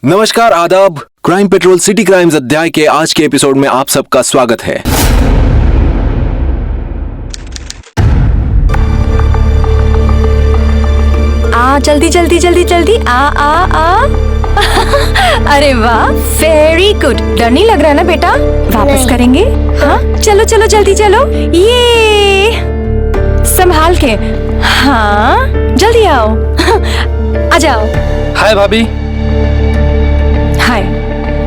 नमस्कार, आदाब। Crime petrol city crimes अध्याय के आज के एपिसोड में आप सबका स्वागत है। जल्दी जल्दी जल्दी जल्दी आ अरे वाह, वेरी गुड। डर नहीं लग रहा ना बेटा? वापस करेंगे। हाँ, चलो चलो जल्दी चलो। ये संभाल के। हाँ, जल्दी आओ। आ जाओ। हाय भाभी। हाय।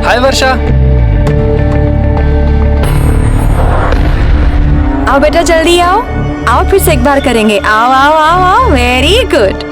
हाय वर्षा। आओ बेटा, जल्दी आओ। आओ, फिर से एक बार करेंगे। आओ आओ आओ आओ, वेरी गुड।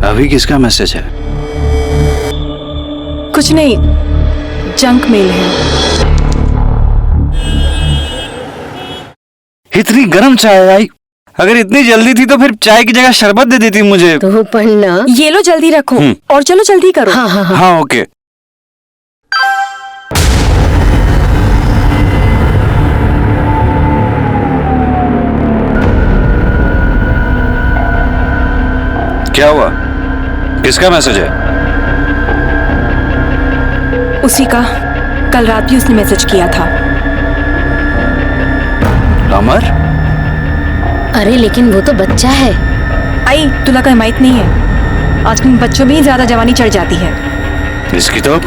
अभी किसका मैसेज है? कुछ नहीं, जंक मेल है। इतनी गर्म चाय आई। अगर इतनी जल्दी थी तो फिर चाय की जगह शरबत दे देती मुझे। तो पढ़ना। ये लो, जल्दी रखो। और चलो जल्दी करो। हाँ हाँ हाँ। हाँ ओके। क्या हुआ? किसका मैसेज है? उसी का। कल रात भी उसने मैसेज किया था। अमर? अरे लेकिन वो तो बच्चा है। आई, तुला का हिमायत नहीं है। आजकल बच्चों में ही ज्यादा जवानी चढ़ जाती है। इसकी तो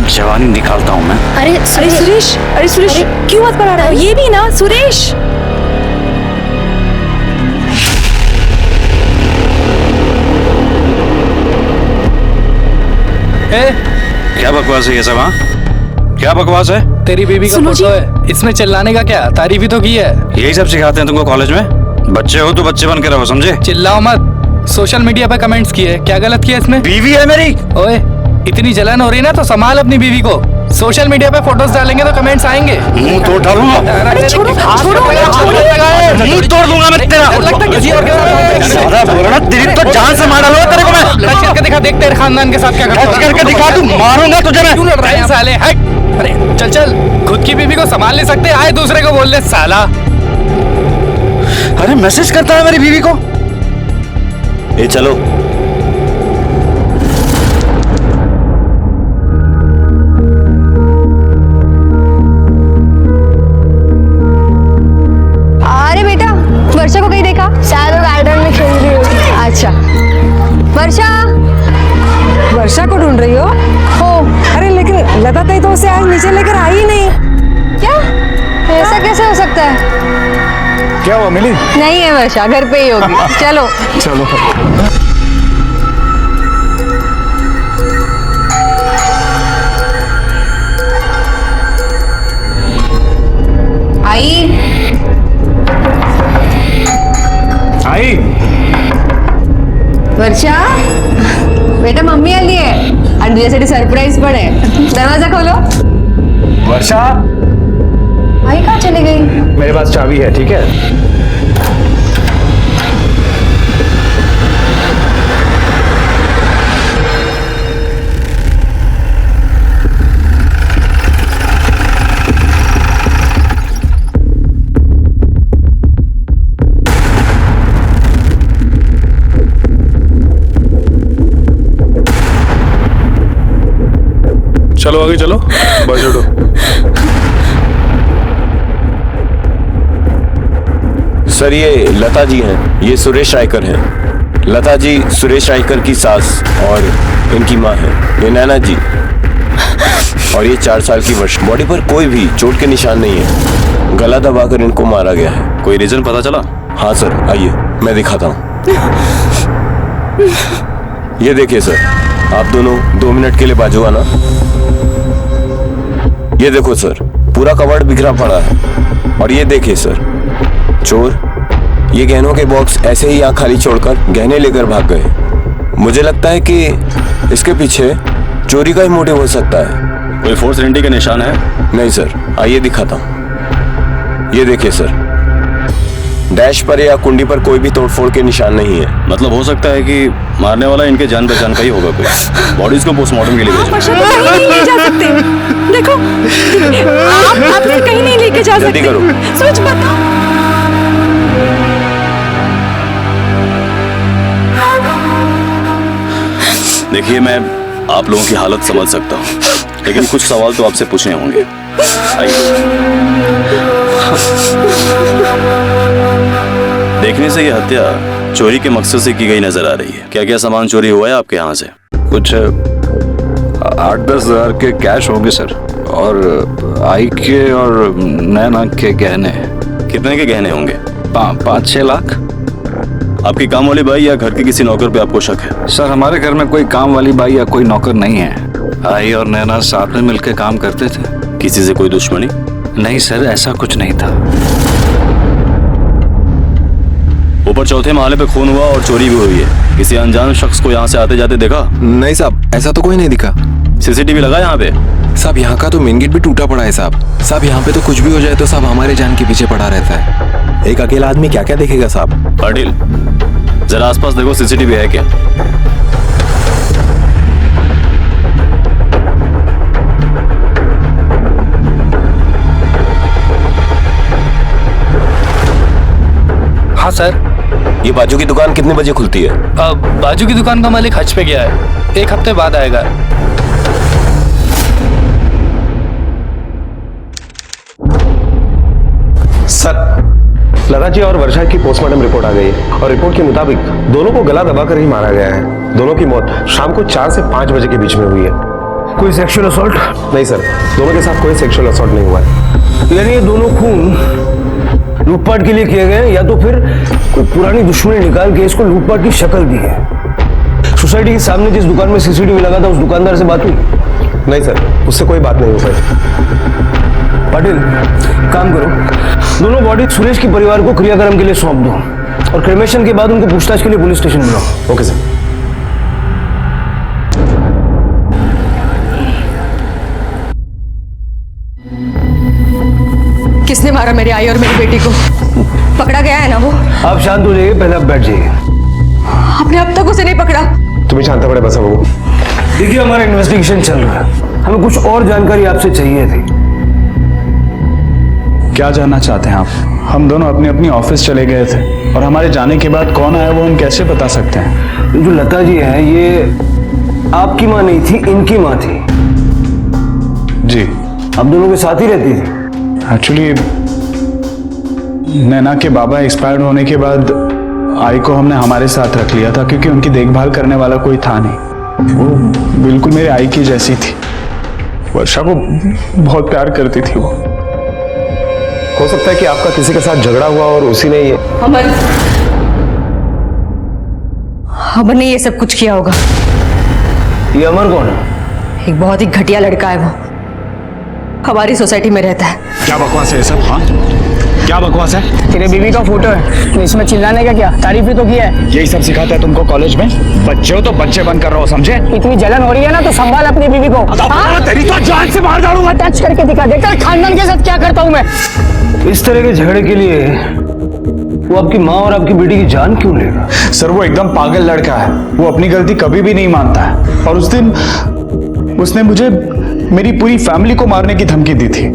जवानी निकालता हूँ मैं। अरे सुरेश, अरे सुरेश, क्यों बात बढ़ा रहा है? ये भी ना सुरेश। क्या बकवास है ये सब? हाँ, क्या बकवास है? तेरी बेबी का सुनो फोटो है, इसमें चिल्लाने का क्या? तारीफ ही तो की है। यही सब सिखाते हैं तुमको कॉलेज में? बच्चे हो तो बच्चे बन के रहो, समझे? चिल्लाओ मत। सोशल मीडिया पे कमेंट्स किए, क्या गलत किया इसमें? बीवी है मेरी। ओए, इतनी जलन हो रही ना तो संभाल अपनी बीवी को। सोशल मीडिया पे फोटोज डालेंगे तो कमेंट्स आएंगे। मुंह तोड़ डालूंगा। अरे छोड़ो, छोड़ो, मुंह तोड़ दूंगा मैं तेरा। सारा बोलना, तेरी तो जान से मार डालूंगा तेरे को मैं। टच करके दिखा, देख तेरे खानदान के साथ क्या करता हूं। टच करके दिखा, तू मारूंगा तुझे मैं। क्यों लड़ रहा है साले? हट। अरे चल चल, खुद की बीवी को संभाल नहीं सकते, आए दूसरे को बोल ले साला। अरे मैसेज करता है मेरी बीवी को। ए चलो। अरे बेटा, वर्षा को कहीं देखा? शायद वो गार्डन में खेल रही होगी। अच्छा, वर्षा। वर्षा को ढूंढ रही हो? अरे लेकिन लता ताई तो उसे आज नीचे लेकर आई ही नहीं। क्या? ऐसा कैसे हो सकता है? क्या हुआ मिली? नहीं है वर्षा, घर पे ही होगी। चलो चलो। आई। आई। वर्षा बेटा, मम्मी आली आहे आणि तुझ्यासाठी सरप्राईज पण आहे। दरवाजा खोलो। वर्षा, आई कहाँ चली गई? मेरे पास चाबी है, ठीक है? चलो आगे चलो, बस उठो। सर, ये लता जी हैं। ये सुरेश रायकर हैं। लता जी सुरेश रायकर की सास और इनकी माँ है। ये नैना जी और ये 4 साल की वर्षा। बॉडी पर कोई भी चोट के निशान नहीं है। गला दबाकर इनको मारा गया है। कोई रीजन पता चला? हाँ सर, आइए मैं दिखाता हूँ। ये देखिए सर, आप दोनों 2 मिनट के लिए बाजू आना। ये देखो सर, पूरा कवर्ड बिखरा पड़ा है। और ये देखिए सर, चोर ये गहनों के बॉक्स ऐसे ही यहाँ खाली छोड़कर गहने लेकर भाग गए। मुझे लगता है कि इसके पीछे चोरी का ही मोटिव हो सकता है। कोई फोर्स एंट्री के निशान है? नहीं सर, आइए दिखाता हूँ। ये देखिए सर, डैश पर या कुंडी पर कोई भी तोड़फोड़ के निशान नहीं है। मतलब हो सकता है कि मारने वाला इनके जान पहचान का ही होगा कोई। बॉडीज को पोस्टमार्टम के लिए भेजो। वर्षा को कहीं नहीं ले जा सकते। देखो, आप इसे कहीं नहीं लेके जा जल्दी सकते। करो। सच बताओ। देखिए, मैं आप लोगों की हालत समझ सकता हूँ, लेकिन कुछ सवाल तो आपसे पूछने होंगे। देखने से ये हत्या चोरी के मकसद से की गई नजर आ रही है। क्या क्या सामान चोरी हुआ है आपके यहाँ से? कुछ 8-10 हज़ार के कैश होंगे सर, और आई के और नैना के गहने। कितने के गहने होंगे? 5-6 लाख। आपकी काम वाली बाई या घर के किसी नौकर पे आपको शक है? सर, हमारे घर में कोई काम वाली बाई या कोई नौकर नहीं है। आई और नैना साथ में मिलकर काम करते थे। किसी से कोई दुश्मनी? नहीं सर, ऐसा कुछ नहीं था। ऊपर चौथे महले पे खून हुआ और चोरी भी हुई है। किसी अनजान शख्स को यहाँ से आते जाते देखा? नहीं साहब, ऐसा तो कोई नहीं दिखा। सीसीटीवी लगा यहाँ पे? साहब, यहाँ का तो मेन गेट भी टूटा पड़ा है साहब। साहब, यहाँ पे तो कुछ भी हो जाए तो साहब हमारे जान के पीछे पड़ा रहता है। एक अकेला आदमी क्या क्या देखेगा साहब। पाटिल, जरा आसपास देखो, सीसीटीवी है क्या? हाँ सर। ये बाजू की दुकान कितने बजे खुलती है? बाजू की दुकान का मालिक हज पे गया है, 1 हफ्ते बाद आएगा। सर, लता जी और वर्षा की पोस्टमार्टम रिपोर्ट आ गई है और रिपोर्ट के मुताबिक दोनों को गला दबाकर ही मारा गया है। दोनों की मौत शाम को 4 से 5 बजे के बीच में हुई है। कोई सेक्सुअल असॉल्ट? नहीं सर, दोनों के साथ कोई सेक्सुअल असॉल्ट नहीं हुआ है। यानी ये दोनों खून लूटपाट के लिए किए गए, या तो फिर कोई पुरानी दुश्मनी निकाल के इसको लूटपाट की शक्ल दी है। सोसाइटी के सामने जिस दुकान में सीसीटीवी लगा था, उस दुकानदार से बात हुई? नहीं सर, उससे कोई बात नहीं हो पाई। पाटिल, काम करो, दोनों बॉडी सुरेश के परिवार को क्रियाक्रम के लिए सौंप दो और क्रेमेशन के बाद उनको पूछताछ के लिए पुलिस स्टेशन बुलाओ। Okay sir. किसने मारा मेरी आई और मेरी बेटी को? पकड़ा गया है ना वो? आप शांत हो जाइए, पहले आप बैठ जाइए। आपने अब तक उसे नहीं पकड़ा? तुम्हें शांत पड़े बस बाबू। देखिए, हमारा इन्वेस्टिगेशन चल रहा है, हमें कुछ और जानकारी आपसे चाहिए थी। क्या जानना चाहते हैं आप? हम दोनों अपनी अपनी ऑफिस चले गए थे और हमारे जाने के बाद कौन आया वो हम कैसे बता सकते हैं? जो लता जी है, ये आपकी माँ नहीं थी, इनकी माँ थी। जी। आप दोनों के साथ ही रहती थी? एक्चुअली नैना के बाबा एक्सपायर्ड होने के बाद आई को हमने हमारे साथ रख लिया था, क्योंकि उनकी देखभाल करने वाला कोई था नहीं। वो बिल्कुल मेरे आई की जैसी थी। वर्षा को बहुत प्यार करती थी वो। हो सकता है कि आपका किसी के साथ झगड़ा हुआ और उसी ने ये अमर ने ये सब कुछ किया होगा। ये अमर कौन है? एक बहुत ही घटिया लड़का है वो, हमारी सोसाइटी में रहता है। क्या बकवास है ये सब? हाँ, क्या बकवास है? तेरे बीवी का फोटो है तो इसमें चिल्लाने का क्या? तारीफ ही तो किया है। यही सब सिखाता है तुमको कॉलेज में? बच्चे हो तो बच्चे बन कर रहो, समझे? इतनी जलन हो रही है ना तो संभाल अपनी बीवी को। तेरी तो जान से मार डालूंगा। टच करके दिखा, देखा खानदान के साथ क्या करता हूँ मैं। इस तरह के झगड़े के लिए वो आपकी माँ और आपकी बेटी की जान क्यों लेगा? सर, वो एकदम पागल लड़का है। वो अपनी गलती कभी भी नहीं मानता है। और उस दिन उसने मुझे मेरी पूरी फैमिली को मारने की धमकी दी थी।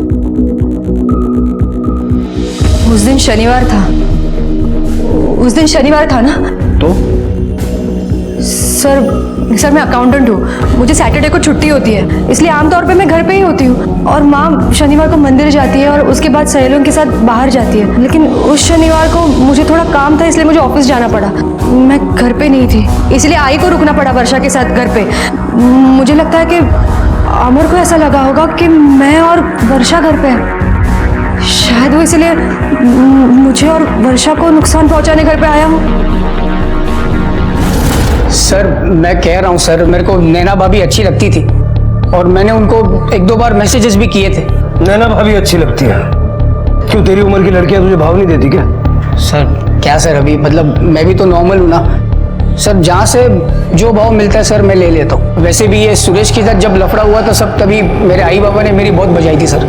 उस दिन शनिवार था। उस दिन शनिवार था ना? तो सर मैं अकाउंटेंट हूँ, मुझे सैटरडे को छुट्टी होती है, इसलिए आमतौर पे मैं घर पे ही होती हूँ। और माँ शनिवार को मंदिर जाती है और उसके बाद सहेलियों के साथ बाहर जाती है। लेकिन उस शनिवार को मुझे थोड़ा काम था, इसलिए मुझे ऑफिस जाना पड़ा। मैं घर पे नहीं थी, इसलिए आई को रुकना पड़ा वर्षा के साथ घर पे। मुझे लगता है कि अमर को ऐसा लगा होगा कि मैं और वर्षा घर पे हैं। शायद वो इसलिए मुझे और वर्षा को नुकसान पहुंचाने घर पे आया हूँ। सर, मैं कह रहा हूँ सर, मेरे को नैना भाभी अच्छी लगती थी और मैंने उनको 1-2 बार मैसेजेस भी किए थे। नैना भाभी अच्छी लगती है? क्यों, तेरी उम्र की लड़कियां तुझे भाव नहीं देती क्या? सर क्या सर, अभी मतलब मैं भी तो नॉर्मल हूँ ना। सर जहाँ से जो भाव मिलता है सर मैं ले लेता हूँ। वैसे भी ये सुरेश के साथ जब लफड़ा हुआ तो सब तभी मेरे आई बाबा ने मेरी बहुत बजाई थी सर।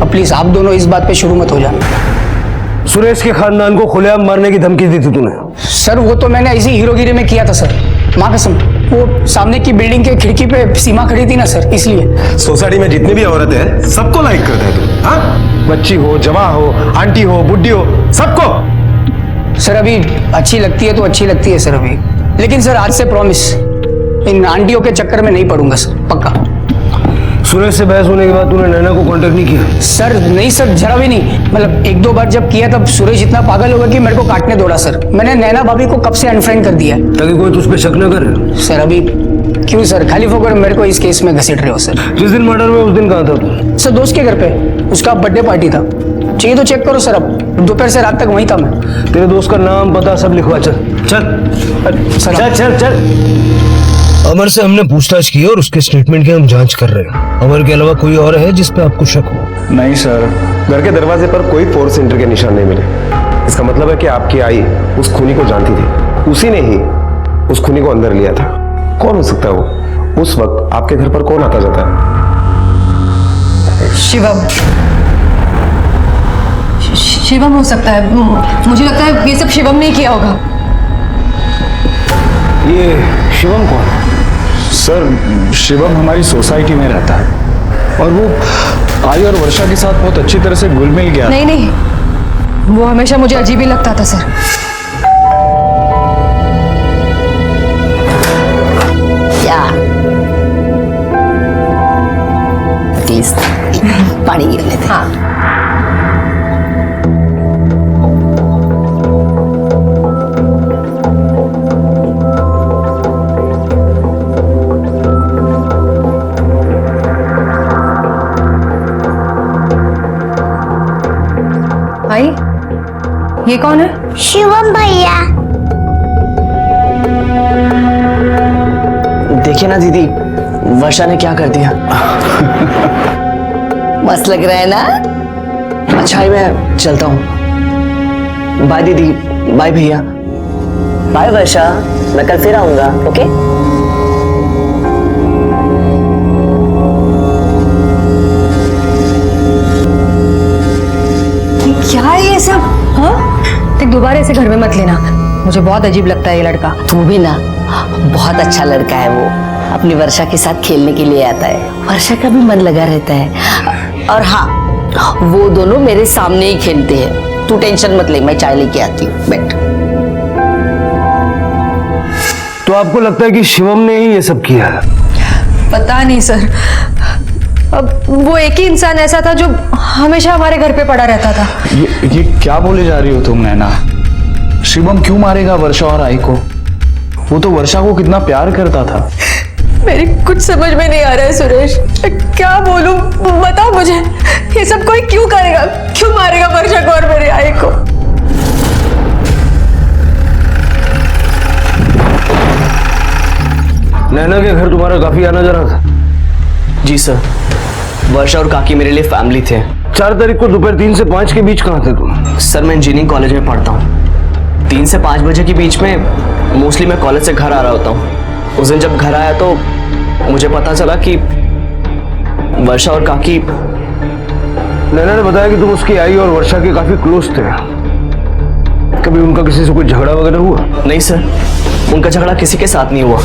अब प्लीज आप दोनों इस बात पे शुरू मत हो जाना। सुरेश के खानदान को खुलेआम मारने की धमकी दी थी तूने? सर वो तो मैंने ऐसी हीरोगिरी में किया था सर, माँ कसम। वो सामने की बिल्डिंग के खिड़की पे सीमा खड़ी थी ना सर, इसलिए। सोसाइटी में जितनी भी औरतें हैं सबको लाइक करता है तू, हाँ? बच्ची हो, जवान हो, आंटी हो, बुढ़ी हो, सबको। सर अभी अच्छी लगती है तो अच्छी लगती है सर अभी, लेकिन सर आज से प्रॉमिस इन आंटियों के चक्कर में नहीं पड़ूंगा सर, पक्का। सुरेश से बहस होने के बाद तूने नैना को कांटेक्ट नहीं किया? सर नहीं सर, जरा भी नहीं। मतलब एक दो बार जब किया तब सुरेश इतना पागल होगा कि मेरे को काटने दौड़ा सर। मैंने नैना भाभी को कब से अनफ्रेंड कर दिया है। ताकि कोई तुझ पे शक न करे? सर अभी क्यों सर, खाली फोकर मेरे को इस केस में घसीट रहे हो सर। जिस दिन मर्डर हुआ उस दिन कहाँ था तू? सर दोस्त के घर पे, उसका बर्थडे पार्टी था। चाहिए तो चेक करो सर, अब दोपहर से रात तक वहीं था मैं। तेरे दोस्त का नाम पता सब लिखवा, चल चल सर चल चल चल। अमर से हमने पूछताछ की और उसके स्टेटमेंट की हम जांच कर रहे हैं। अमर के अलावा कोई और है जिस पे आपको शक हो? नहीं सर। घर के दरवाजे पर कोई फोर्स एंट्री के निशान नहीं मिले। इसका मतलब है कि आपकी आई उस खूनी को जानती थी, उसी ने ही उस खूनी को अंदर लिया था। कौन हो सकता है वो? उस वक्त आपके घर पर कौन आता जाता है? शिवम। शिवम हो सकता है, मुझे लगता है ये सब शिवम ने किया होगा। ये शिवम कौन है? सर शिवम हमारी सोसाइटी में रहता है और वो आई और वर्षा के साथ बहुत अच्छी तरह से घुल मिल गया। नहीं नहीं, वो हमेशा मुझे अजीब ही लगता था सर। प्लीज पानी गिरने दे। हाँ। भाई ये कौन है? शिवम भैया। देखिए ना दीदी, वर्षा ने क्या कर दिया। मस्त लग रहा है ना? अच्छा है, मैं चलता हूँ। बाय दीदी, बाय भैया। बाय वर्षा, मैं कल फिर आऊंगा। ओके? क्या है ये सब? हाँ? देख दोबारा ऐसे घर में मत लेना, मुझे बहुत अजीब लगता है ये लड़का। तू भी ना, बहुत अच्छा लड़का है वो, अपनी वर्षा के साथ खेलने के लिए आता है। वर्षा का भी मन लगा रहता है। और हाँ, वो दोनों मेरे सामने ही खेलते हैं। तू टेंशन मत ले, मैं चाय लेके आती हूँ, बैठ। तो आपको लगता है कि शिवम ने ही ये सब किया है? पता नहीं सर, अब वो एक ही इंसान ऐसा था जो हमेशा हमारे घर पे पड़ा रहता था। ये क्या बोले जा रही हो तुम नैना? शिवम क्यों मारेगा वर्षा और आई को? वो तो वर्षा को कितना प्यार करता था। मेरी कुछ समझ में नहीं आ रहा है सुरेश, क्या बोलूं? बता मुझे, ये सब कोई क्यों करेगा? क्यों मारेगा वर्षा को और मेरी आई को? नैना के घर तुम्हारा काफी आना जाना था? जी सर, वर्षा और काकी मेरे लिए फैमिली थे। 4 तारीख को दोपहर 3 से 5 के बीच कहाँ थे तुम? सर मैं इंजीनियरिंग कॉलेज में पढ़ता हूँ। 3 से 5 बजे के बीच में मोस्टली मैं कॉलेज से घर आ रहा होता हूँ। उस दिन जब घर आया तो मुझे पता चला कि वर्षा और काकी। नैना ने बताया कि तुम उसकी आई और वर्षा के काफी क्लोज थे। कभी उनका किसी से कोई झगड़ा वगैरह हुआ? नहीं सर, उनका झगड़ा किसी के साथ नहीं हुआ।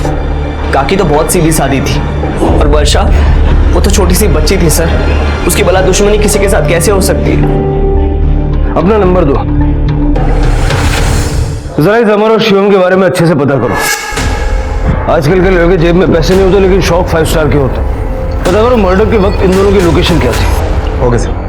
काकी तो बहुत सीधी सादी थी और वर्षा, वो तो छोटी सी बच्ची थी सर। उसकी भला दुश्मनी किसी के साथ कैसे हो सकती है? अपना नंबर दो, जरा इस अमर और शिवम के बारे में अच्छे से पता करो। आजकल के लोगों के जेब में पैसे नहीं होते लेकिन शौक 5 स्टार के होते। पता करो मर्डर के वक्त इन दोनों की लोकेशन क्या थी। Okay sir.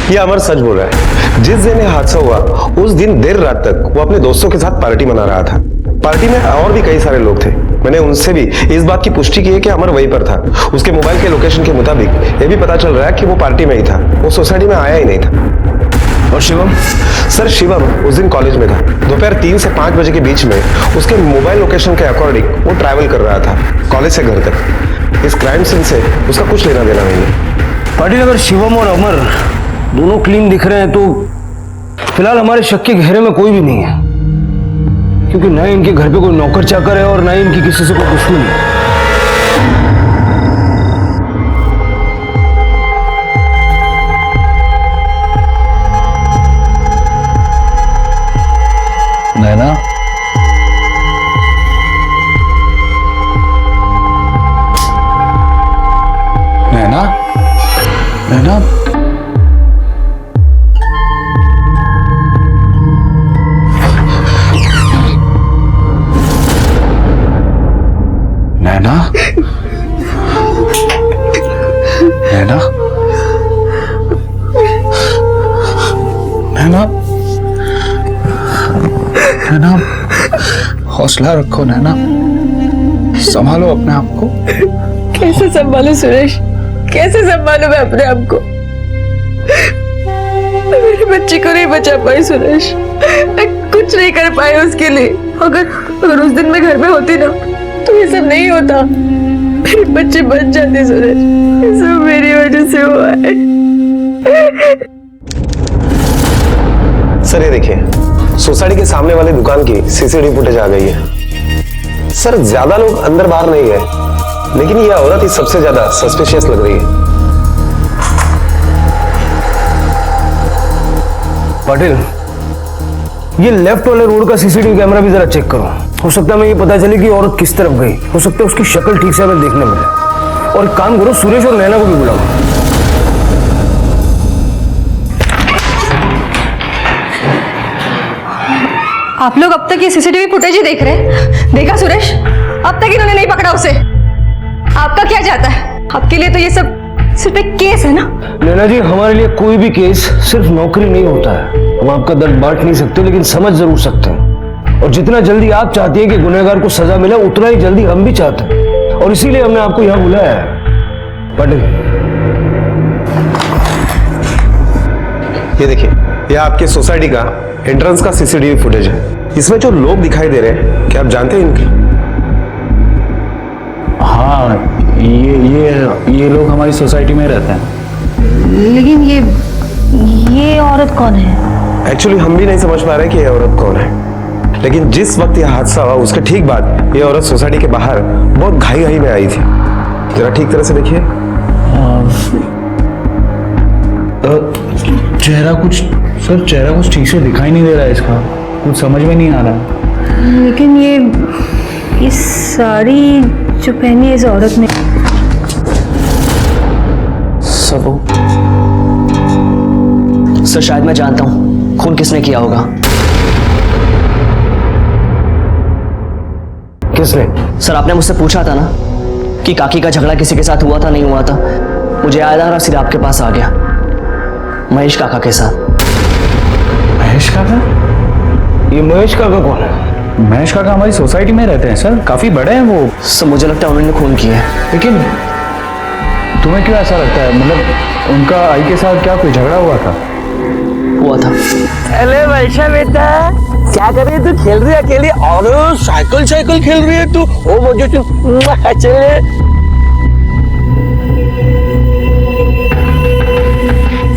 ये अमर सच बोल रहा है। जिस दिन ये हादसा हुआ उस दिन देर रात तक वो अपने दोस्तों के साथ पार्टी मना रहा था। पार्टी में और भी कई सारे लोग थे। मैंने उनसे भी इस बात की पुष्टि की है कि अमर वहीं पर था। उसके मोबाइल के लोकेशन के मुताबिक ये भी पता चल रहा है कि वो पार्टी में ही था, वो सोसाइटी में आया ही नहीं था। और शिवम? सर शिवम उस दिन कॉलेज में था। दोपहर 3 से 5 बजे के बीच में उसके मोबाइल लोकेशन के अकॉर्डिंग वो ट्रैवल कर रहा था कॉलेज से घर तक। इस क्राइम सीन से उसका कुछ लेना देना नहीं है। पाटिल, अगर शिवम और अमर दोनों क्लीन दिख रहे हैं तो फिलहाल हमारे शक के घेरे में कोई भी नहीं है, क्योंकि ना इनके घर पे कोई नौकर चाकर है और ना इनकी किसी से कोई दुश्मनी है। नैना, नैना, नैना, नैना, नैना, नैना, नैना, हौसला रखो नैना, संभालो अपने आप को। कैसे संभालू सुरेश, कैसे संभालू मैं अपने आप को? मैं मेरे बच्चे को नहीं बचा पाई सुरेश, मैं कुछ नहीं कर पाई उसके लिए। अगर उस दिन मैं घर में होती ना तो ये सब नहीं होता, मेरे बच्चे बच जाते सुरेश। ये सब मेरी वजह से हुआ है। सर ये देखिए, सोसाइटी के सामने वाली दुकान की सीसीटीवी फुटेज आ गई है। सर ज्यादा लोग अंदर बाहर नहीं गए, लेकिन ये औरत ही सबसे ज्यादा सस्पिशियस लग रही है। पाटिल, ये लेफ्ट वाले रोड का सीसीटीवी कैमरा भी जरा चेक करो। हो सकता है मैं ये पता चले कि औरत किस तरफ गई। हो सकता है उसकी शक्ल ठीक से हमें देखने मिले। और एक काम करो, सुरेश और नैना को भी बुलाओ। आप लोग अब तक ये सीसीटीवी फुटेज ही देख रहे हैं? देखा सुरेश, अब तक इन्होंने नहीं पकड़ा उसे। आपका क्या चाहता है? आपके लिए तो ये सब सिर्फ एक केस है ना? नैना जी, हमारे लिए कोई भी केस सिर्फ नौकरी नहीं होता है। हम आपका दर्द बांट नहीं सकते, लेकिन समझ जरूर सकते हैं। और जितना जल्दी आप चाहती हैं कि गुनहगार को सजा मिले, उतना ही जल्दी हम भी चाहते हैं। और इसीलिए हमने आपको यहाँ बुलाया है। पाटिल, ये देखिए, ये आपके सोसाइटी का एंट्रेंस का सीसीटीवी फुटेज है। इसमें जो लोग दिखाई दे रहे हैं, क्या आप जानते हैं इनके? हाँ, ये लोग हमारी सोसाइटी में रहते हैं। लेकिन ये औरत कौन है? एक्चुअली हम भी नहीं समझ पा रहे कि ये औरत कौन है, लेकिन जिस वक्त यह हादसा हुआ उसके ठीक बाद ये औरत सोसाइटी के बाहर बहुत घाई में आई थी। जरा ठीक तरह से देखिए। चेहरा कुछ ठीक से दिखाई नहीं दे रहा है इसका, कुछ समझ में नहीं आ रहा। लेकिन ये साड़ी जो पहनी है इस औरत ने। सर शायद मैं जानता हूं खून किसने किया होगा। किसने? सर आपने मुझसे पूछा था ना कि काकी का झगड़ा किसी के साथ हुआ था नहीं हुआ था। मुझे याद आ रहा, सीधा आपके पास आ गया। महेश काका के साथ। महेश काका? ये महेश काका कौन है? महेश काका हमारी सोसाइटी में रहते हैं सर, काफी बड़े हैं वो। सर मुझे लगता है उन्होंने खून किया है। लेकिन तुम्हें क्यों ऐसा लगता है? मतलब उनका आई के साथ क्या कोई झगड़ा हुआ था? हुआ था। अरे वर्षा बेटा, क्या कर रही है तू? खेल रही है अकेली? और साइकिल खेल रही है तू? ओ वो जो चले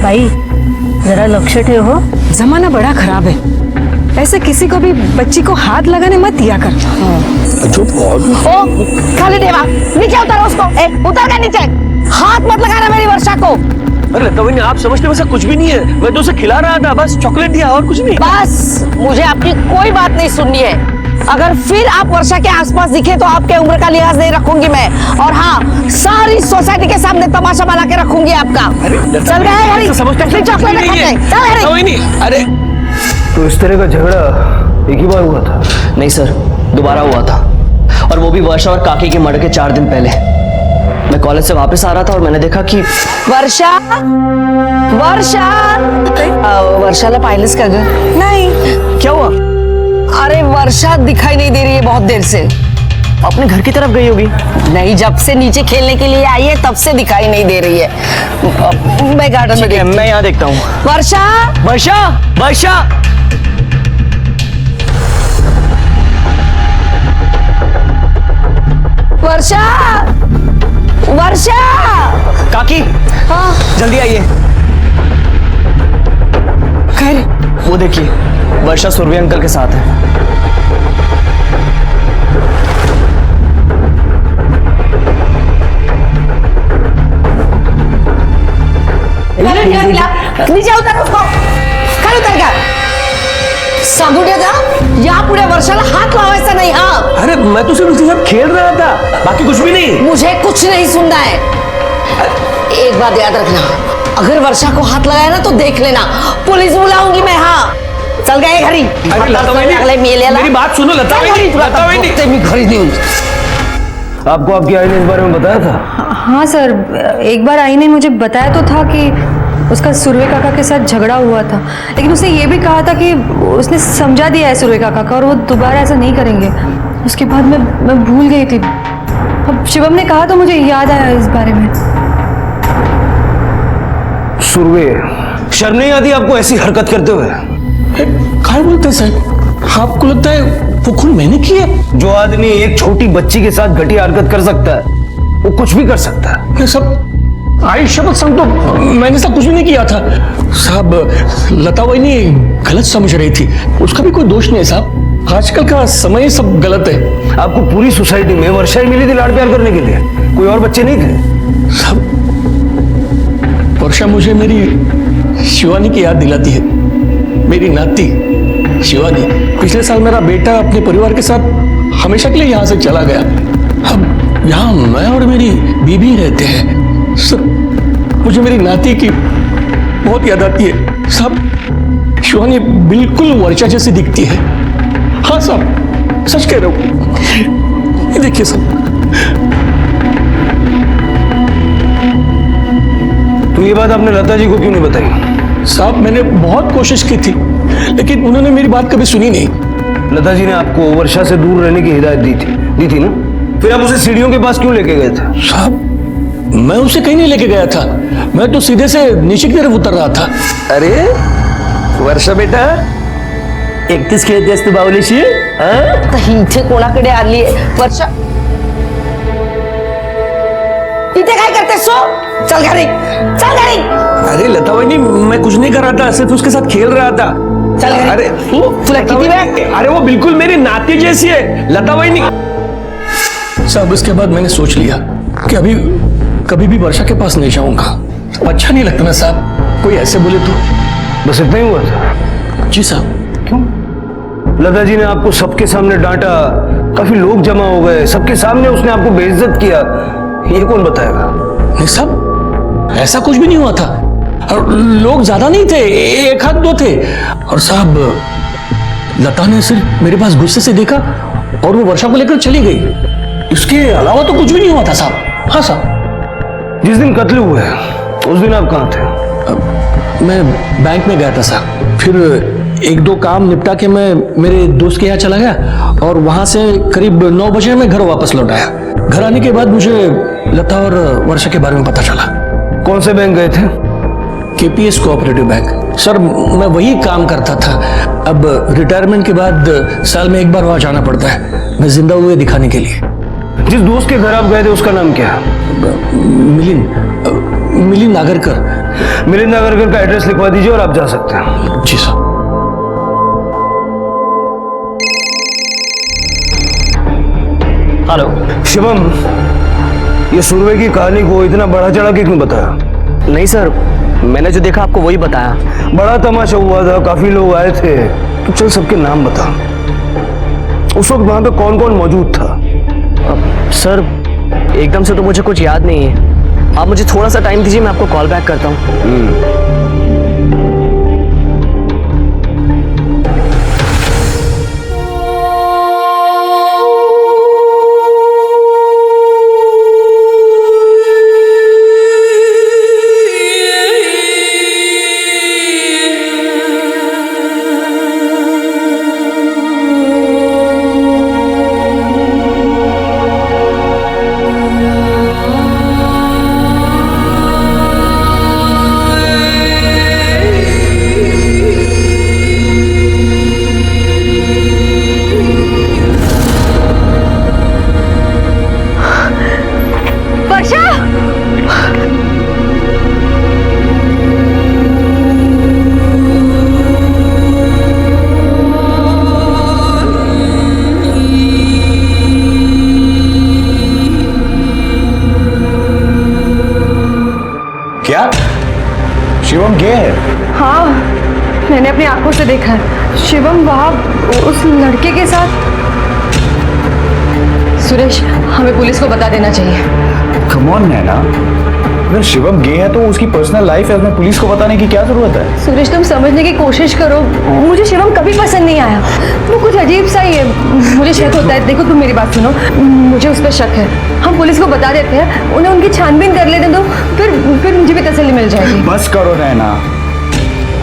भाई, जरा लक्ष्य ठेहो, जमाना बड़ा खराब है, ऐसे किसी को भी बच्ची को हाथ लगाने मत दिया कर। ओ खाली देवा, नीचे उतारो उसको। उतर गया नीचे। हाथ मत लगाना मेरी वर्षा को। अरे लता बहन, आप समझते वैसा कुछ भी नहीं है। मैं तो उसे खिला रहा था, बस चॉकलेट दिया और कुछ नहीं। बस मुझे आपकी कोई बात नहीं सुननी है। अगर फिर आप वर्षा के आसपास दिखे तो आपके उम्र का लिहाज नहीं रखूंगी मैं। और हाँ, सारी सोसाइटी के सामने तमाशा बना के रखूंगी आपका। चल गए चॉकलेट चॉकलेट। अरे तो इस तरह का झगड़ा एक ही बार हुआ था? नहीं सर, दोबारा हुआ था, और वो भी वर्षा और काकी के मर्डर के 4 दिन पहले। मैं कॉलेज से वापस आ रहा था और मैंने देखा कि वर्षा वर्षाला पाहिलंस का ग? नहीं। क्या हुआ? अरे वर्षा दिखाई नहीं दे रही है बहुत देर से। अपने घर की तरफ गई होगी। नहीं, जब से नीचे खेलने के लिए आई है तब से दिखाई नहीं दे रही है। मैं गार्डन में देखती हूँ। मैं यहाँ देखता हूँ। वर्षा, वर्षा, वर्षा। वर्षा, वर्षा। काकी, हाँ, जल्दी आइए। खैर, वो देखिए, वर्षा सुरभि अंकल के साथ है। नीचे उतर उसको, खड़े उतर कर। सागुड़िया था, यहाँ पूरे वर्षाला हाथ लावायचा नहीं। हाँ, अरे मैं तो सिर्फ उसके साथ खेल रहा था, बाकी कुछ भी नहीं। मुझे कुछ नहीं सुनना है। एक बात याद रखना, अगर वर्षा को हाथ लगाया ना तो देख लेना, पुलिस बुलाऊंगी मैं। हाँ, चल गए घरी। मेरी बात सुनो लता घरी नहीं। आपको आपकी आई ने इस बारे में बताया था? हाँ सर, एक बार आई ने मुझे बताया तो था कि उसका सुरवे काका के साथ झगड़ा हुआ था, लेकिन उसने ये भी कहा था कि उसने समझा दिया है सुरवे काका का और वो दोबारा ऐसा नहीं करेंगे। उसके बाद मैं भूल गई थी। अब शिवम ने कहा तो मुझे याद आया इस बारे में। सुरवे, शर्म नहीं आती आपको ऐसी हरकत करते हुए? क्या बोलते हैं साहब? आपको लगता है वो खून मैंने किया? जो आदमी एक छोटी बच्ची के साथ घटिया हरकत कर सकता है वो कुछ भी कर सकता है। सब आई शपथ संग तो मैंने सब कुछ भी नहीं किया था साहब। लता वही गलत समझ रही थी, उसका भी कोई दोष नहीं है साहब। आजकल का समय सब गलत है। आपको पूरी सोसाइटी में वर्षा ही मिली थी लाड़ प्यार करने के लिए, कोई और बच्चे नहीं थे साहब। वर्षा मुझे मेरी शिवानी की याद दिलाती है, मेरी नाती शिवानी। पिछले साल मेरा बेटा अपने परिवार के साथ हमेशा के लिए यहाँ से चला गया। अब यहाँ मैं और मेरी बीबी रहते हैं। सर, मुझे मेरी नाती की बहुत याद आती है साहब। शिवानी बिल्कुल वर्षा जैसी दिखती है। हाँ साहब, सच कह रहा हूँ। ये देखिए साहब। तो ये बात आपने लता जी को क्यों नहीं बताई? साहब, मैंने बहुत कोशिश की थी, लेकिन उन्होंने मेरी बात कभी सुनी नहीं। लता जी ने आपको वर्षा से दूर रहने की हिदायत दी थी ना? फिर आप उसे सीढ़ियों के पास क्यों लेके गए थे? साहब, मैं उसे कहीं नहीं लेके गया था, मैं तो सीधे से नीचे की तरफ उतर रहा था। अरे वर्षा बेटा, 31 खेळते असते बावलीशी? इथे कोणाकडे आली वर्षा? इथे काय करते सो? चल घरी, चल घरी। अरे लता वहिनी, मैं कुछ नहीं कर रहा था, सिर्फ उसके साथ खेल रहा था। चल घरी। अरे तुला किती वेळ? अरे वो बिल्कुल मेरी नाती जैसी है लता वहिनी। साहब, इसके बाद मैंने सोच लिया कि अभी कभी भी वर्षा के पास नहीं जाऊंगा। अच्छा नहीं लगता ना साहब, कोई ऐसे बोले तो। बस इतना ही हुआ था? जी साहब। क्यों? लता जी ने आपको सबके सामने डांटा, काफी लोग जमा हो गए, सबके सामने उसने आपको बेइज्जत किया, ये कौन बताएगा? नहीं साहब, ऐसा कुछ भी नहीं हुआ था और लोग ज्यादा नहीं थे, एक हाथ दो थे। और साहब, लता ने सिर्फ मेरे पास गुस्से से देखा और वो वर्षा को लेकर चली गई। इसके अलावा तो कुछ भी नहीं हुआ था साहब। हाँ साहब। जिस दिन कत्ल हुआ है उस दिन आप कहाँ थे? मैं बैंक में गया था साहब, फिर एक दो काम निपटा के मैं मेरे दोस्त के यहाँ चला गया और वहां से करीब 9 बजे मैं घर वापस लौट आया। घर आने के बाद मुझे लता और वर्षा के बारे में पता चला। कौन से बैंक गए थे? KPS cooperative bank. सर, मैं वही काम करता था। अब रिटायरमेंट के बाद साल में एक बार वहां जाना पड़ता है, मैं जिंदा हुए दिखाने के लिए। जिस दोस्त के घर आप गए थे उसका नाम क्या? मिलिंद नागरकर। मिलिंद नागरकर का एड्रेस लिखवा दीजिए और आप जा सकते हैं। जी साहब। हेलो शिवम, ये सुरवे की कहानी को इतना बढ़ा चढ़ा के क्यों बताया? नहीं सर, मैंने जो देखा आपको वही बताया। बड़ा तमाशा हुआ था, काफी लोग आए थे, तो चल सबके नाम बता। उस वक्त वहां पे कौन कौन मौजूद था? सर, एकदम से तो मुझे कुछ याद नहीं है, आप मुझे थोड़ा सा टाइम दीजिए, मैं आपको कॉल बैक करता हूँ। शिवम गे है? हाँ, मैंने अपनी आंखों से देखा है। शिवम वहाँ उस लड़के के साथ। सुरेश, हमें पुलिस को बता देना चाहिए। कम ऑन नैना, अगर शिवम गे है तो उसकी पर्सनल लाइफ है, उसमें पुलिस को बताने की क्या जरूरत है? सुरेश, तुम समझने की कोशिश करो। मुझे शिवम कभी पसंद नहीं आया। वो कुछ अजीब सा ही है। मुझे शक होता है। देखो, तुम मेरी बात सुनो, मुझे उस पर शक है। हम पुलिस को बता देते हैं, उन्हें उनकी छानबीन कर लेते तो फिर मुझे भी तसल्ली मिल जाएगी। बस करो नैना,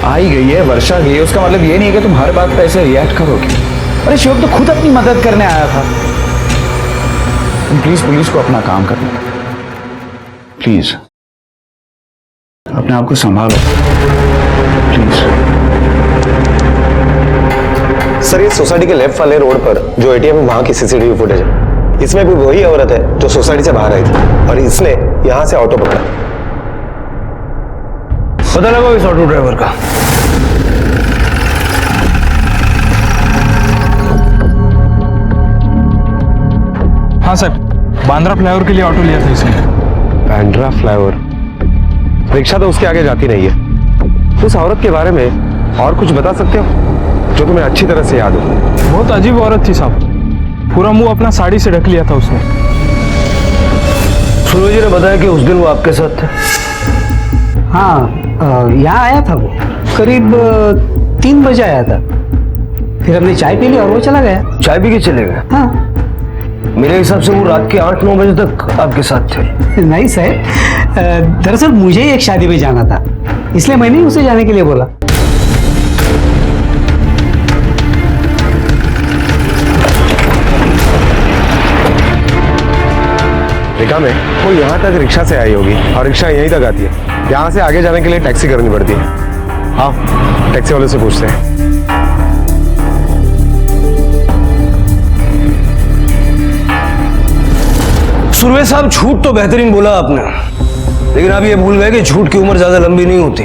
आई गई है, वर्षा गई है, उसका मतलब ये नहीं है कि तुम हर बात पे ऐसे रिएक्ट करोगे। अरे शिवम तो खुद अपनी मदद करने आया था। तुम प्लीज पुलिस को अपना काम करने दो, प्लीज अपने आप को संभालो प्लीज। सर, ये सोसाइटी के लेफ्ट वाले रोड पर जो एटीएम है वहां की सीसीटीवी फुटेज है। इसमें भी वही औरत है जो सोसाइटी से बाहर आई थी और इसने यहां से ऑटो पकड़ा। पता लगा इस ऑटो ड्राइवर का? हाँ सर, बांद्रा फ्लाईओवर के लिए ऑटो लिया था इसने। बांद्रा फ्लाईओवर? रिक्शा तो उसके आगे जाती नहीं है। उस औरत के बारे में और कुछ बता सकते हो जो तुम्हें अच्छी तरह से याद हो? बहुत अजीब औरत थी साहब, पूरा मुंह अपना साड़ी से ढक लिया था उसने। सूरज जी ने बताया कि उस दिन वो आपके साथ थे। हाँ, यहाँ आया था वो, करीब 3 बजे आया था। फिर हमने चाय पी ली और वो चला गया। चाय पी के चले गए? हाँ। मेरे हिसाब से वो रात के 8-9 बजे तक आपके साथ थे। नहीं सर, दरअसल मुझे ही एक शादी में जाना था, इसलिए मैंने उसे जाने के लिए बोला। रिका में वो यहाँ तक रिक्शा से आई होगी और रिक्शा यहीं तक आती है। यहाँ से आगे जाने के लिए टैक्सी करनी पड़ती है। हाँ, टैक्सी वाले से पूछते हैं। सुरवे साहब, झूठ तो बेहतरीन बोला आपने, लेकिन आप ये भूल गए कि झूठ की उम्र ज्यादा लंबी नहीं होती।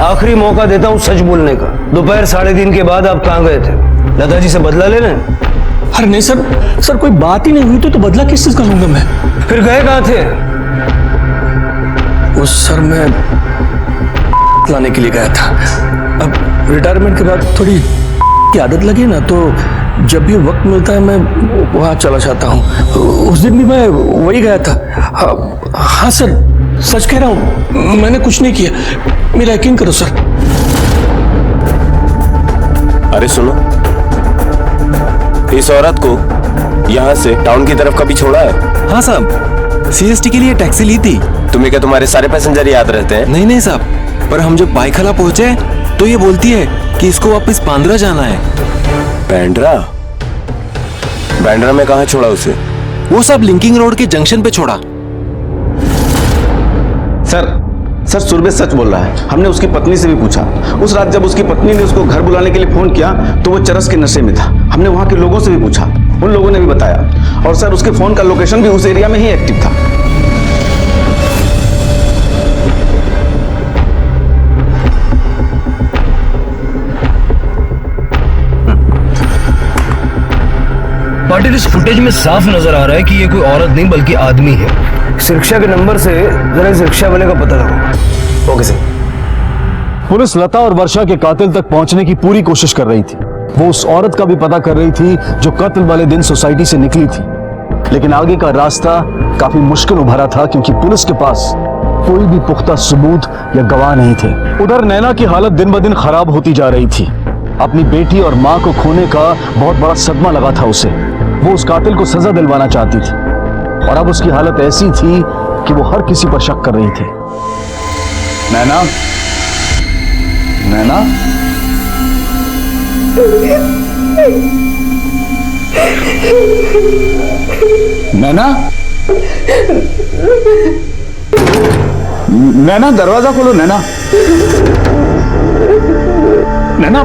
आखिरी मौका देता हूँ सच बोलने का। दोपहर 3:30 के बाद आप कहाँ गए थे? लता जी से बदला लेने? अरे नहीं सर, कोई बात ही नहीं हुई तो बदला किस चीज का लूंगा मैं? फिर गए कहाँ थे? उस सर मैं लाने के लिए गया था। अब रिटायरमेंट के बाद थोड़ी की आदत लगी ना, तो जब भी वक्त मिलता है मैं वहाँ चला जाता हूँ। उस दिन भी मैं वही गया था। हाँ सर, सच कह रहा हूँ, मैंने कुछ नहीं किया, मेरा यकीन करो सर। अरे सुनो, इस औरत को यहाँ से टाउन की तरफ कभी छोड़ा है? हाँ साहब, सीएसटी के लिए टैक्सी ली थी। तुम्हें क्या तुम्हारे सारे पैसेंजर याद रहते हैं? नहीं साहब, पर हम जब बाइखला पहुंचे तो ये बोलती है कि इसको वापस बांद्रा जाना है। बांद्रा में कहाँ छोड़ा उसे? वो सब लिंकिंग रोड के जंक्शन पे छोड़ा। सर सुरभि सच बोल रहा है। हमने उसकी पत्नी से भी पूछा। उस रात जब उसकी पत्नी ने उसको घर बुलाने के लिए फोन किया तो वो चरस के नशे में था। हमने वहां के लोगों से भी पूछा, उन लोगों ने भी बताया। और सर, उसके फोन का लोकेशन भी उस एरिया में ही एक्टिव था। पाटिल, इस फुटेज में साफ नजर आ रहा है कि ये कोई औरत नहीं बल्कि आदमी है। इस रिक्शा के नंबर से जरा इस रिक्शा वाले का पता लगाओ। Okay sir. पुलिस लता और वर्षा के कातिल तक पहुंचने की पूरी कोशिश कर रही थी। वो उस औरत का भी पता कर रही थी जो कत्ल वाले दिन सोसाइटी से निकली थी, लेकिन आगे का रास्ता काफी मुश्किल उभरा था क्योंकि पुलिस के पास कोई भी पुख्ता सबूत या गवाह नहीं थे। उधर नैना की हालत दिन ब दिन खराब होती जा रही थी। अपनी बेटी और माँ को खोने का बहुत बड़ा सदमा लगा था उसे। वो उस कातिल को सजा दिलवाना चाहती थी और अब उसकी हालत ऐसी थी कि वो हर किसी पर शक कर रही थी। नैना, नैना, नैना, नैना, दरवाजा खोलो नैना। नैना,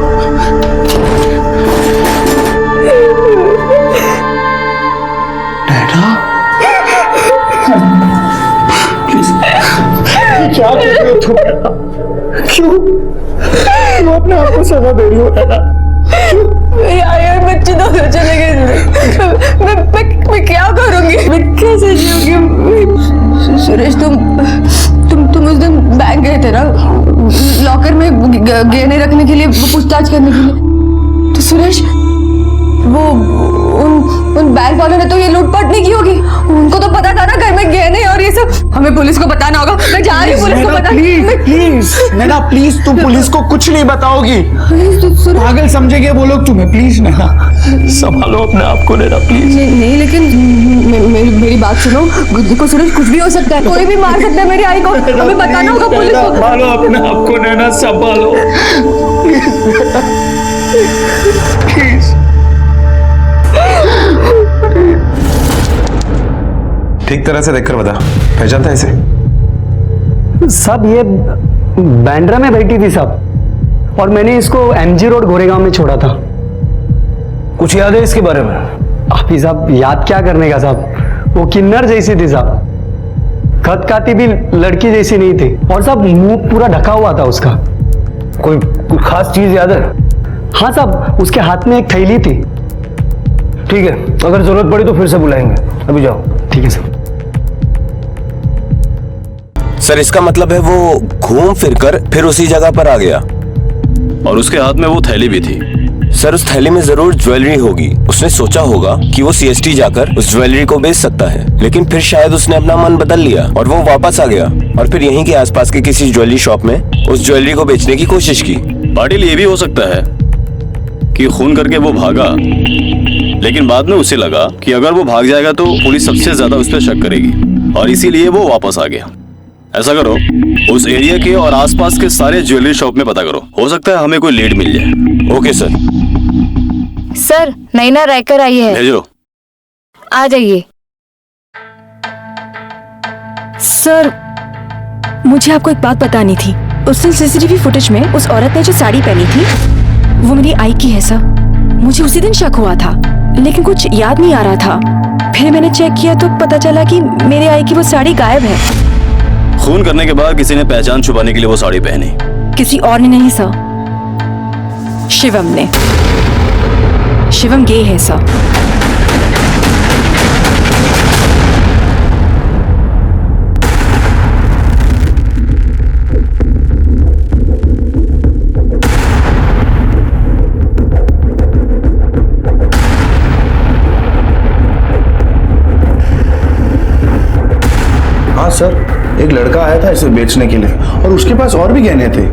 क्या कर रही हो तुम? क्यों अपने आप को सजा दे रही हो नैना? यार बच्चे दोनों चले गए। मैं क्या करूंगी? मैं कैसे जीऊंगी? सुरेश, तुम उस दिन बैंक गए थे ना, लॉकर में गहने रखने के लिए, पूछताछ करने के लिए। तो सुरेश, वो उन बैंक वालों ने तो ये लूटपाट नहीं की होगी। उनको तो पता था ना घर में गहने और ये सब। हमें पुलिस को बताना होगा। मैं जा रही हूँ पुलिस को बताने। प्लीज नैना, प्लीज तुम पुलिस को कुछ नहीं बताओगी। पागल समझेंगे वो लोग तुम्हें। प्लीज नैना, संभालो अपने आप को नैना, प्लीज। नहीं, लेकिन मेरी बात सुनो। देखो सुरेश, कुछ भी हो सकता है, कोई भी मार सकता है मेरी आई को। हमें बताना होगा पुलिस को। संभालो अपने आप को नैना, संभालो प्लीज। ठीक तरह से देखकर बता, पहचानता है इसे? साहब ये बांद्रा में बैठी थी साहब, और मैंने इसको एमजी रोड गोरेगांव में छोड़ा था। कुछ याद है इसके बारे में? अभी साहब याद क्या करने का साहब, वो किन्नर जैसी थी साहब, खत खाती भी लड़की जैसी नहीं थी, और साहब मुंह पूरा ढका हुआ था उसका। कोई खास चीज याद है? हाँ साहब, उसके हाथ में एक थैली थी। ठीक है, अगर जरूरत पड़ी तो फिर से बुलाएंगे, अभी जाओ। ठीक है सर। सर इसका मतलब है वो घूम फिर कर फिर उसी जगह पर आ गया, और उसके हाथ में वो थैली भी थी। सर उस थैली में जरूर ज्वेलरी होगी। उसने सोचा होगा कि वो सीएसटी जाकर उस ज्वेलरी को बेच सकता है, लेकिन फिर शायद उसने अपना मन बदल लिया और वो वापस आ गया, और फिर यहीं के आसपास के किसी ज्वेलरी शॉप में उस ज्वेलरी को बेचने की कोशिश की। पाटिल, ये भी हो सकता है कि खून करके वो भागा, लेकिन बाद में उसे लगा कि अगर वो भाग जाएगा तो पुलिस सबसे ज्यादा उस पर शक करेगी, और इसीलिए वो वापस आ गया। ऐसा करो, उस एरिया के और आसपास के सारे ज्वेलरी शॉप में पता करो, हो सकता है हमें कोई लीड मिल जाए। Okay sir. सर नैना रायकर आई है, भेजो। आ जाइए। सर मुझे आपको एक बात बतानी थी। उस दिन सीसीटीवी फुटेज में उस औरत ने जो साड़ी पहनी थी वो मेरी आई की है सर। मुझे उसी दिन शक हुआ था, लेकिन कुछ याद नहीं आ रहा था। फिर मैंने चेक किया तो पता चला कि मेरे आई की वो साड़ी गायब है। खून करने के बाद किसी ने पहचान छुपाने के लिए वो साड़ी पहनी। किसी और ने नहीं सर, शिवम ने। शिवम गे है सर। हाँ सर, एक लड़का आया था इसे बेचने के लिए, और उसके पास और भी गहने थे।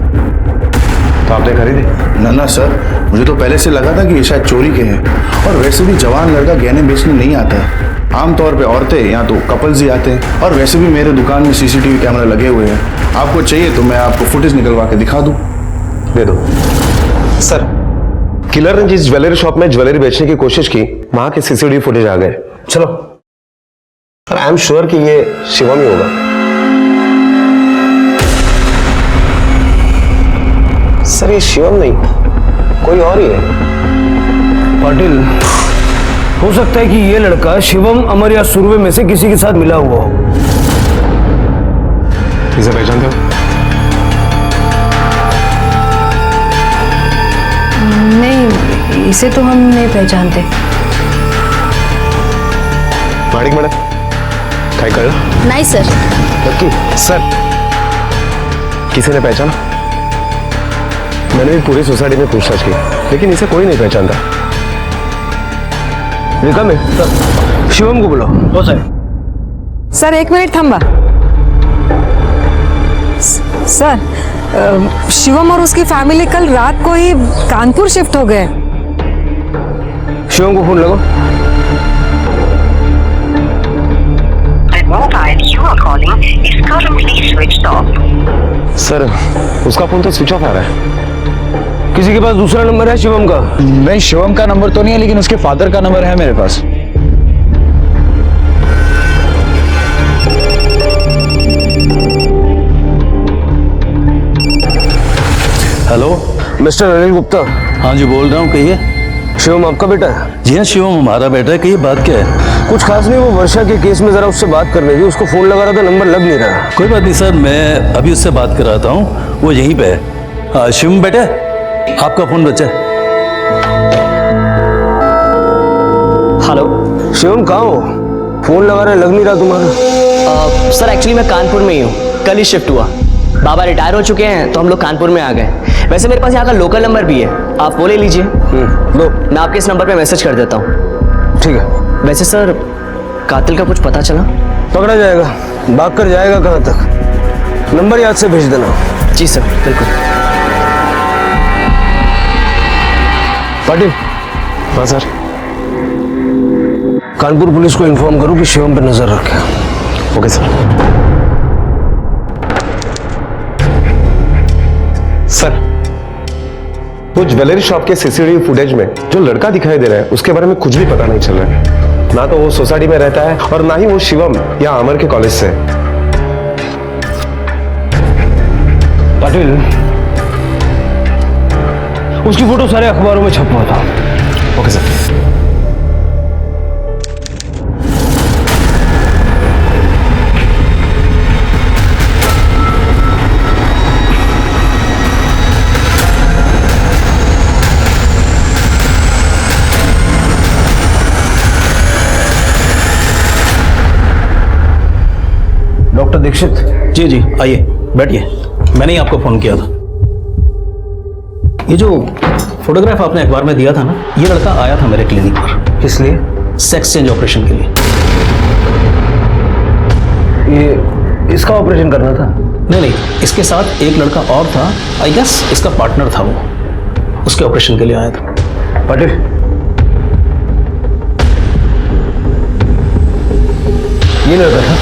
तो आपने खरीदे? ना सर, मुझे तो पहले से लगा था कि ये शायद चोरी के हैं, और वैसे भी जवान लड़का गहने बेचने नहीं आता है। आमतौर पे औरतें या तो कपल्स ही आते हैं, और वैसे भी मेरे दुकान में सीसीटीवी कैमरा लगे हुए हैं। आपको चाहिए तो मैं आपको फुटेज निकलवा के दिखा दूं। दे दो। सर, किलर ने जिस ज्वेलरी शॉप में ज्वेलरी बेचने की कोशिश की, वहां के सीसीटीवी फुटेज आ गए। चलो, आई एम श्योर कि ये शिवम ही होगा। सर ये शिवम नहीं, कोई और ही है। पाटिल, हो सकता है कि ये लड़का शिवम, अमर या सुरवे में से किसी के साथ मिला हुआ हो। इसे पहचानते हो? नहीं, इसे तो हम नहीं पहचानते। माणिक मैडम, काय कळलं? नहीं सर। नक्की? सर, किसी ने पहचाना? मैंने भी पूरी सोसाइटी में पूछताछ की, लेकिन इसे कोई नहीं पहचानता। निकम है, शिवम को बुलाओ। हो सर। सर एक मिनिट थांबा। सर, शिवम और उसकी फैमिली कल रात को ही कानपुर शिफ्ट हो गए। शिवम को फोन लगाओ। सर, उसका फोन तो स्विच ऑफ आ रहा है। किसी के पास दूसरा नंबर है शिवम का? नहीं, शिवम का नंबर तो नहीं है, लेकिन उसके फादर का नंबर है मेरे पास। Hello, mister Anil Gupta. हाँ जी, बोल रहा हूँ, कहिए। शिवम आपका बेटा है? जी हाँ, शिवम हमारा बेटा है। कहिए, बात क्या है? कुछ खास नहीं, वो वर्षा के केस में जरा उससे बात करनी थी। उसको फोन लगा रहा था, नंबर लग नहीं रहा। कोई बात नहीं सर, मैं अभी उससे बात कराता हूँ, वो यहीं पे है। शिवम बेटा, आपका फोन बचा है। हेलो शिवम, कहाँ हो? फोन लगा रहे, लग नहीं रहा तुम्हारा। सर एक्चुअली मैं कानपुर में ही हूँ, कल ही शिफ्ट हुआ। बाबा रिटायर हो चुके हैं तो हम लोग कानपुर में आ गए। वैसे मेरे पास यहाँ का लोकल नंबर भी है, आप वो ले लीजिए। लो, मैं आपके इस नंबर पे मैसेज कर देता हूँ। ठीक है। वैसे सर, कातिल का कुछ पता चला? पकड़ा जाएगा, भाग कर जाएगा कहाँ तक। नंबर याद से भेज देना। जी सर, बिल्कुल। पाटिल। हाँ सर। कानपुर पुलिस को इन्फॉर्म करो कि शिवम पर नजर रखें। Okay sir. सर, वो ज्वेलरी शॉप के सीसीटीवी फुटेज में जो लड़का दिखाई दे रहा है उसके बारे में कुछ भी पता नहीं चल रहा है। ना तो वो सोसाइटी में रहता है और ना ही वो शिवम या अमर के कॉलेज से। पाटिल, उसकी फोटो सारे अखबारों में छपा था। Okay sir. डॉक्टर दीक्षित। जी जी, आइए बैठिए। मैंने ही आपको फोन किया था। ये जो फोटोग्राफ आपने अखबार में दिया था ना, ये लड़का आया था मेरे क्लिनिक पर। किस लिए? सेक्स चेंज ऑपरेशन के लिए। ये इसका ऑपरेशन करना था? नहीं नहीं, इसके साथ एक लड़का और था, आई गेस इसका पार्टनर था वो, उसके ऑपरेशन के लिए आया था। पाटिल, ये लड़का था?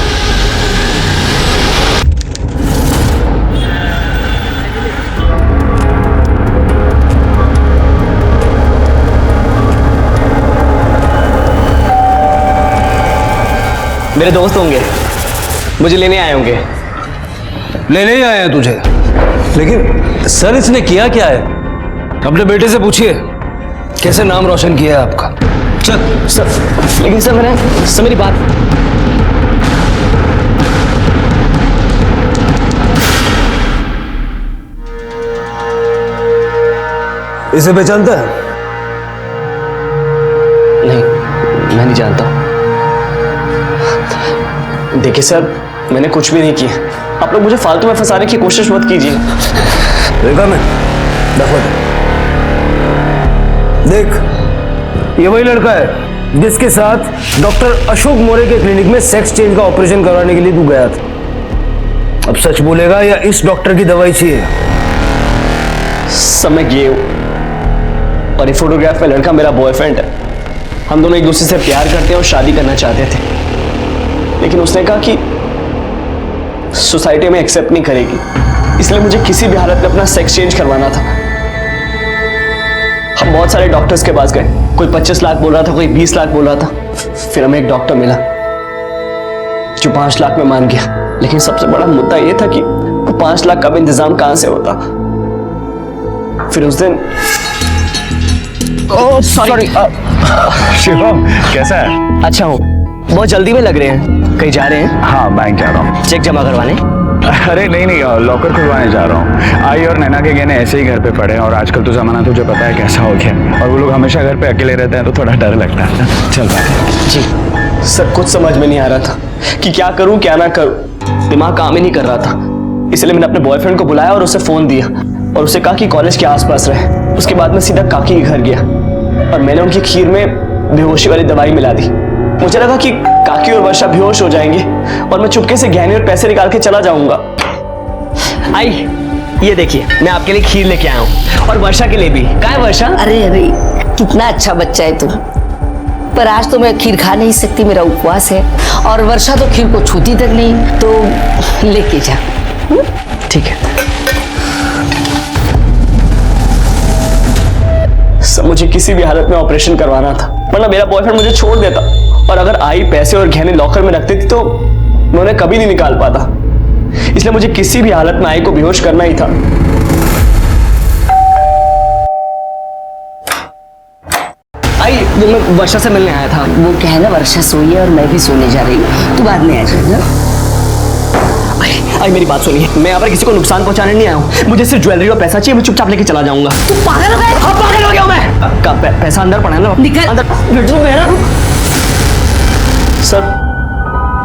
मेरे दोस्त होंगे, मुझे लेने आए होंगे। लेने ही आए हैं तुझे? लेकिन सर, इसने किया क्या है? अपने बेटे से पूछिए कैसे नाम रोशन किया है आपका। चल सर। लेकिन सर, मेरी बात। इसे पहचानता है? नहीं, मैं नहीं जानता। देखिए सर, मैंने कुछ भी नहीं किया। आप लोग मुझे फालतू में फंसाने की कोशिश मत कीजिए। देखा मैं, देख, ये वही लड़का है जिसके साथ डॉक्टर अशोक मोरे के क्लिनिक में सेक्स चेंज का ऑपरेशन करवाने के लिए तू गया था। अब सच बोलेगा या इस डॉक्टर की दवाई चाहिए? समय गे और ये फोटोग्राफ में लड़का मेरा बॉयफ्रेंड है। हम दोनों एक दूसरे से प्यार करते हैं और शादी करना चाहते थे, लेकिन उसने कहा कि सोसाइटी में एक्सेप्ट नहीं करेगी, इसलिए मुझे किसी भी हालत में अपना सेक्स चेंज करवाना था। हम बहुत सारे डॉक्टर्स के पास गए, कोई 25 लाख बोल रहा था, कोई 20 लाख बोल रहा था। फिर हमें एक डॉक्टर मिला जो 5 लाख में मान गया। लेकिन सबसे बड़ा मुद्दा यह था कि वो 5 लाख का भी इंतजाम कहां से होता। फिर उस दिन सॉरी शिवम, कैसा है? अच्छा हूँ, बहुत जल्दी में लग रहे हैं, कहीं जा रहे हैं? हाँ, बैंक जा रहा हूँ। चेक जमा करवाने? अरे नहीं, लॉकर खुलवाने जा रहा हूँ। आई और नैना के गहने ऐसे ही घर पे पड़े हैं और आजकल तो जमाना तुझे पता है कैसा हो गया, और वो लोग हमेशा घर पे अकेले रहते हैं तो थोड़ा डर लगता है। चल बाय। जी सर, कुछ समझ में नहीं आ रहा था कि क्या करूँ क्या ना करूँ, दिमाग काम ही नहीं कर रहा था। इसलिए मैंने अपने बॉयफ्रेंड को बुलाया और उसे फोन दिया और उसे कहा कि कॉलेज के आसपास रहे। उसके बाद मैं सीधा काकी के घर गया और मैंने उनकी खीर में बेहोशी वाली दवाई मिला दी। मुझे लगा कि काकी और वर्षा बेहोश हो जाएंगे और मैं चुपके से गहने और पैसे निकाल के चला जाऊंगा। आई, ये देखिए, मैं आपके लिए खीर लेके आया हूँ और वर्षा के लिए भी। कहाँ है वर्षा? अरे अरे, कितना अच्छा बच्चा है तू। पर आज तो मैं खीर खा नहीं सकती, मेरा उपवास है, और वर्षा तो खीर को छूती तक नहीं, तो लेके जा। ठीक है सर, मुझे किसी भी हालत में ऑपरेशन करवाना था, वरना मेरा बॉयफ्रेंड मुझे छोड़ देता, और अगर आई पैसे और गहने लॉकर में रखती थी तो मैं उन्हें कभी नहीं निकाल पाता। इसलिए मुझे किसी भी हालत में आई को बेहोश करना ही था। आई, वो मैं वर्षा से मिलने आया था। वो क्या है ना, वर्षा सोई है और मैं भी सोने जा रही हूँ, तू बाद में आ जाएगा। आई मेरी बात सुनिए, मैं यहाँ पर किसी को नुकसान पहुंचाने नहीं आया हूँ। मुझे सिर्फ ज्वेलरी और पैसा चाहिए, मैं चुपचाप लेके चला जाऊंगा। तू पागल हो गया? हाँ, पागल हो गया मैं। पैसा अंदर पड़ा है ना, निकल अंदर। मेरा सर,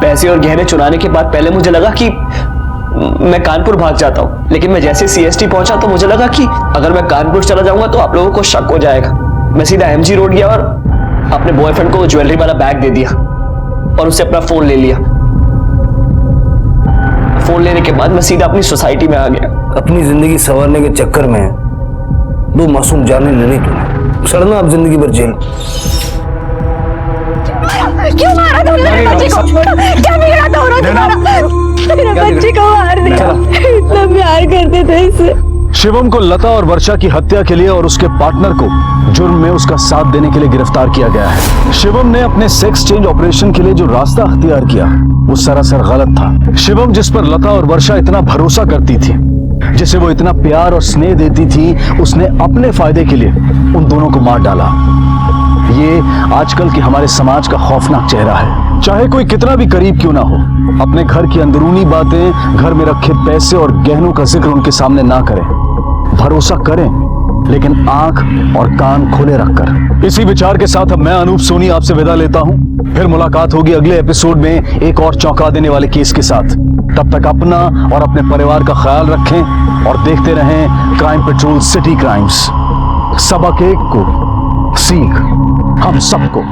पैसे और गहने चुराने के बाद पहले मुझे लगा कि मैं कानपुर भाग जाता हूँ, लेकिन मैं जैसे CST पहुंचा तो मुझे लगा कि अगर मैं कानपुर चला जाऊंगा तो आप लोगों को शक हो जाएगा। मैं सीधा MG रोड गया और अपने बॉयफ्रेंड को ज्वेलरी वाला बैग दे दिया और उससे अपना फोन ले लिया। फोन लेने के बाद मैं सीधा अपनी सोसाइटी में आ गया। अपनी जिंदगी संवारने के चक्कर में 2 मासूम जाने ले ली तूने, सड़ना अब जिंदगी भर जेल। क्यों मारा तुमने मेरे बच्चे को? क्या बिगड़ा दोनों तुम्हारा? मेरे बच्चे को मार दिया। इतना प्यार करते थे इससे। शिवम को लता और वर्षा की हत्या के लिए और उसके पार्टनर को जुर्म में उसका साथ देने के लिए गिरफ्तार किया गया है। शिवम ने अपने सेक्स चेंज ऑपरेशन के लिए जो रास्ता अख्तियार किया वो सरासर गलत था। शिवम जिस पर लता और वर्षा इतना भरोसा करती थी, जिसे वो इतना प्यार और स्नेह देती थी, उसने अपने फायदे के लिए उन दोनों को मार डाला। ये आजकल के हमारे समाज का खौफनाक चेहरा है। चाहे कोई कितना भी करीब क्यों ना हो, अपने घर की अंदरूनी बातें, घर में रखे पैसे और गहनों का जिक्र उनके सामने ना करें। भरोसा करें, लेकिन आंख और कान खोले रखकर। इसी विचार के साथ अब मैं अनूप सोनी आपसे विदा लेता हूं। फिर मुलाकात होगी अगले एपिसोड में एक और चौंका देने वाले केस के साथ। तब तक अपना और अपने परिवार का ख्याल रखें और देखते रहें क्राइम पेट्रोल सिटी क्राइम्स। सबक एक को सीख हम सबको।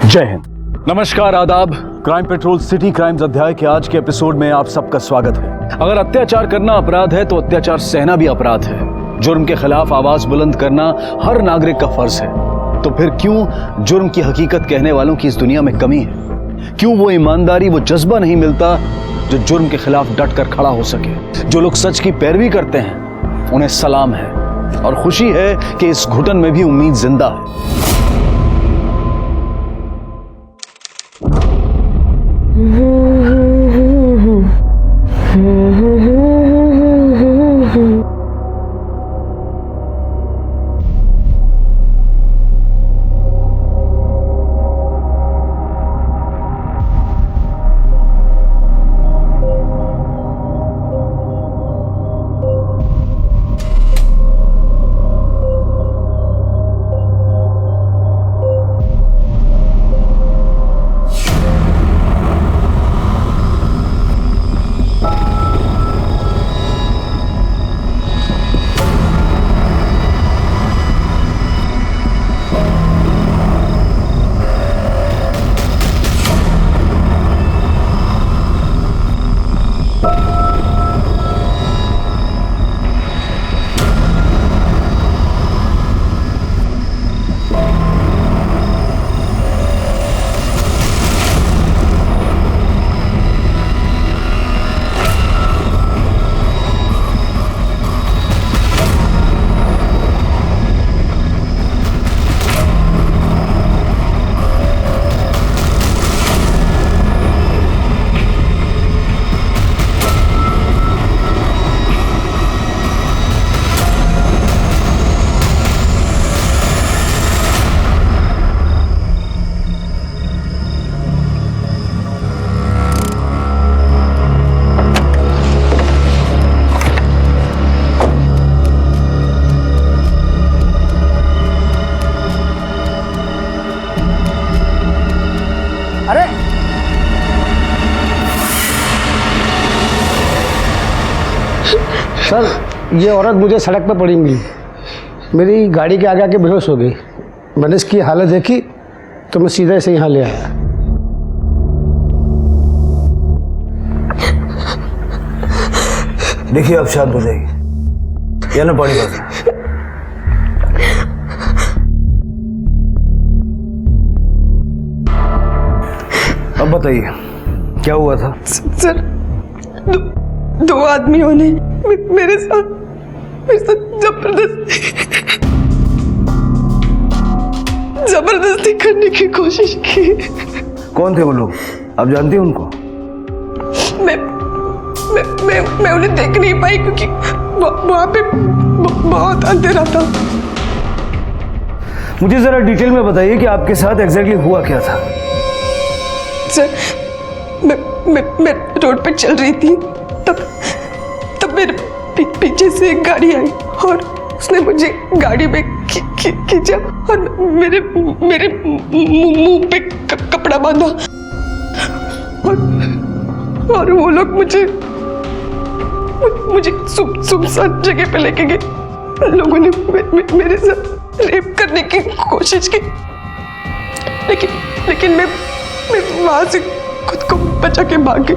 जय हिंद। नमस्कार, आदाब। क्राइम पेट्रोल सिटी क्राइम्स अध्याय के आज के एपिसोड में आप सबका स्वागत है। अगर अत्याचार करना अपराध है तो अत्याचार सहना भी अपराध है। जुर्म के खिलाफ आवाज बुलंद करना हर नागरिक का फर्ज है। तो फिर क्यों जुर्म की हकीकत कहने वालों की इस दुनिया में कमी है? क्यों वो ईमानदारी, वो जज्बा नहीं मिलता जो जुर्म के खिलाफ डट कर खड़ा हो सके? जो लोग सच की पैरवी करते हैं उन्हें सलाम है और खुशी है कि इस घुटन में भी उम्मीद जिंदा है। सर, ये औरत मुझे सड़क पर पड़ी मिली। मेरी गाड़ी के आगे आके बेहोश हो गई। मैंने इसकी हालत देखी तो मैं सीधे से यहाँ ले आया। देखिए, अब शांत हो जाएगी या ना पानी पास। अब बताइए क्या हुआ था? सर, दो आदमियों ने मेरे साथ जबरदस्ती करने की कोशिश की। कौन थे वो लोग? आप जानती हैं उनको? मैं उन्हें देख नहीं पाई क्योंकि वहां पे बहुत अंधेरा था। मुझे जरा डिटेल में बताइए कि आपके साथ एग्जैक्टली हुआ क्या था। सर, मैं रोड पे चल रही थी, तब मेरे पीछे से एक गाड़ी आई और उसने मुझे गाड़ी में खींचा और मेरे मुंह पे कपड़ा बांधा और वो लोग मुझे मुझे सुनसान जगह पे लेके गए। लोगों ने मेरे साथ रेप करने की कोशिश की, लेकिन मैं वहां से खुद को बचा के भाग गई,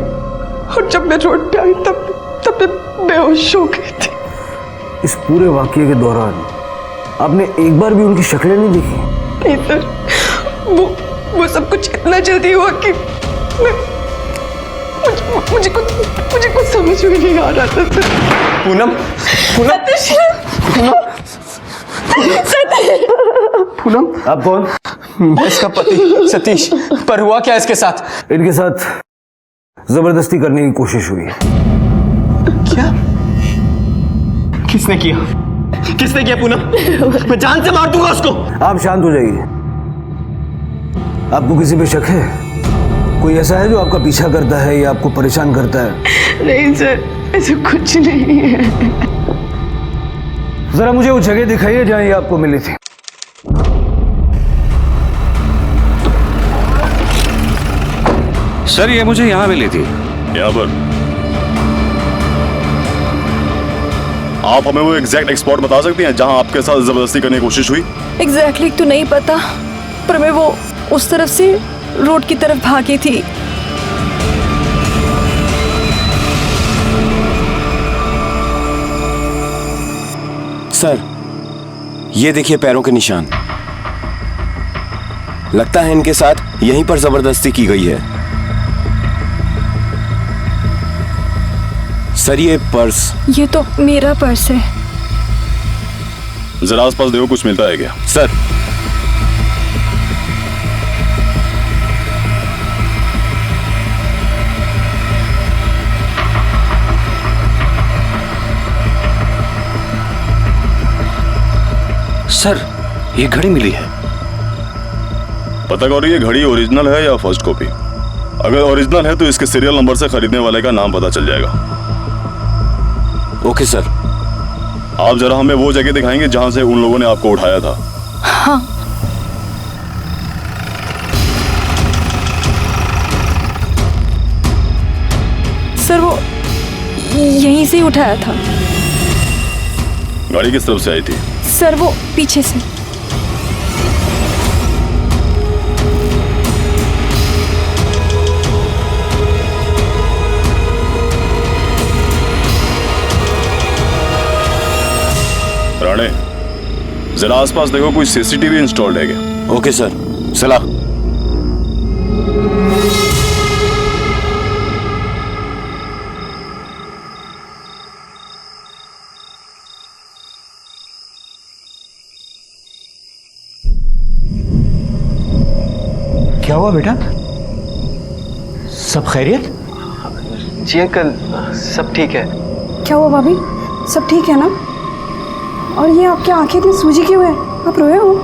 और जब मैं रोड पे आई तब मैं बेहोश हो गई थी। इस पूरे वाकये के दौरान आपने एक बार भी उनकी शक्लें नहीं देखी? नहीं सर, वो सब कुछ इतना जल्दी हुआ कि मुझे कुछ समझ में नहीं आ रहा था सर। पूनम, पूनम, आप कौन? मैं इसका पति सतीश। पर हुआ क्या इसके साथ? इनके साथ जबरदस्ती करने की कोशिश हुई है। क्या? किसने किया पूनम? मैं जान से मार दूंगा उसको। आप शांत हो जाइए। आपको किसी पे शक है? कोई ऐसा है जो आपका पीछा करता है या आपको परेशान करता है? नहीं सर, ऐसा कुछ नहीं है। जरा मुझे वो जगह दिखाइए जहां ये आपको मिली थी। सर ये मुझे यहाँ मिली थी। यहाँ पर? आप हमें वो एग्जैक्ट स्पॉट बता सकती हैं जहां आपके साथ जबरदस्ती करने की कोशिश हुई? एग्जैक्टली तो नहीं पता, पर मैं वो उस तरफ से रोड की तरफ भागी थी। सर, ये देखिए पैरों के निशान। लगता है इनके साथ यहीं पर जबरदस्ती की गई है। सर ये पर्स। ये तो मेरा पर्स है। जरा आसपास देखो, कुछ मिलता है क्या? सर सर ये घड़ी मिली है। पता करो ये घड़ी ओरिजिनल है या फर्स्ट कॉपी। अगर ओरिजिनल है तो इसके सीरियल नंबर से खरीदने वाले का नाम पता चल जाएगा। Okay sir. आप जरा हमें वो जगह दिखाएंगे जहां से उन लोगों ने आपको उठाया था? हाँ। सर वो यहीं से ही उठाया था। गाड़ी किस तरफ से आई थी? सर वो पीछे से। राणे, जरा आसपास देखो, कोई सीसीटीवी इंस्टॉल्ड है क्या? Okay sir. सलाह। क्या हुआ बेटा? सब खैरियत? जी अंकल, सब ठीक है। क्या हुआ भाभी? सब ठीक है ना? और ये आपकी आंखें इतनी सूजी क्यों है? आप रोए हो?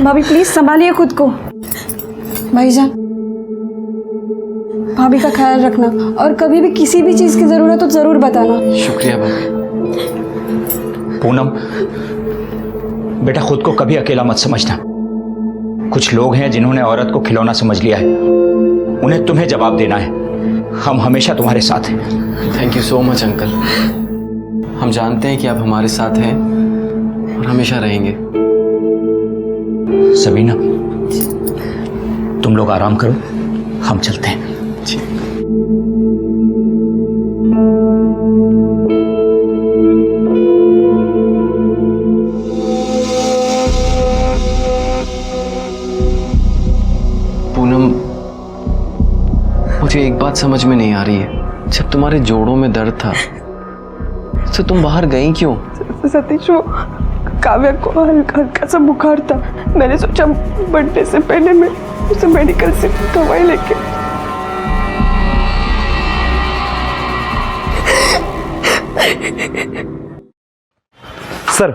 भाभी प्लीज संभालिए खुद को। भाईजान, भाभी का ख्याल रखना, और कभी भी किसी भी चीज की जरूरत हो तो जरूर बताना। शुक्रिया भाभी। पूनम बेटा, खुद को कभी अकेला मत समझना। कुछ लोग हैं जिन्होंने औरत को खिलौना समझ लिया है, उन्हें तुम्हें जवाब देना है। हम हमेशा तुम्हारे साथ हैं। Thank you so much uncle. हम जानते हैं कि आप हमारे साथ हैं और हमेशा रहेंगे। सबीना, तुम लोग आराम करो, हम चलते हैं। जी। पूनम, मुझे एक बात समझ में नहीं आ रही है। जब तुम्हारे जोड़ों में दर्द था तो तुम बाहर गई क्यों? सतीश, वो काव्या को हल्का सा बुखार था। मैंने सोचा बर्थडे से पहले मैं उसे मेडिकल से दवाई लेके। सर,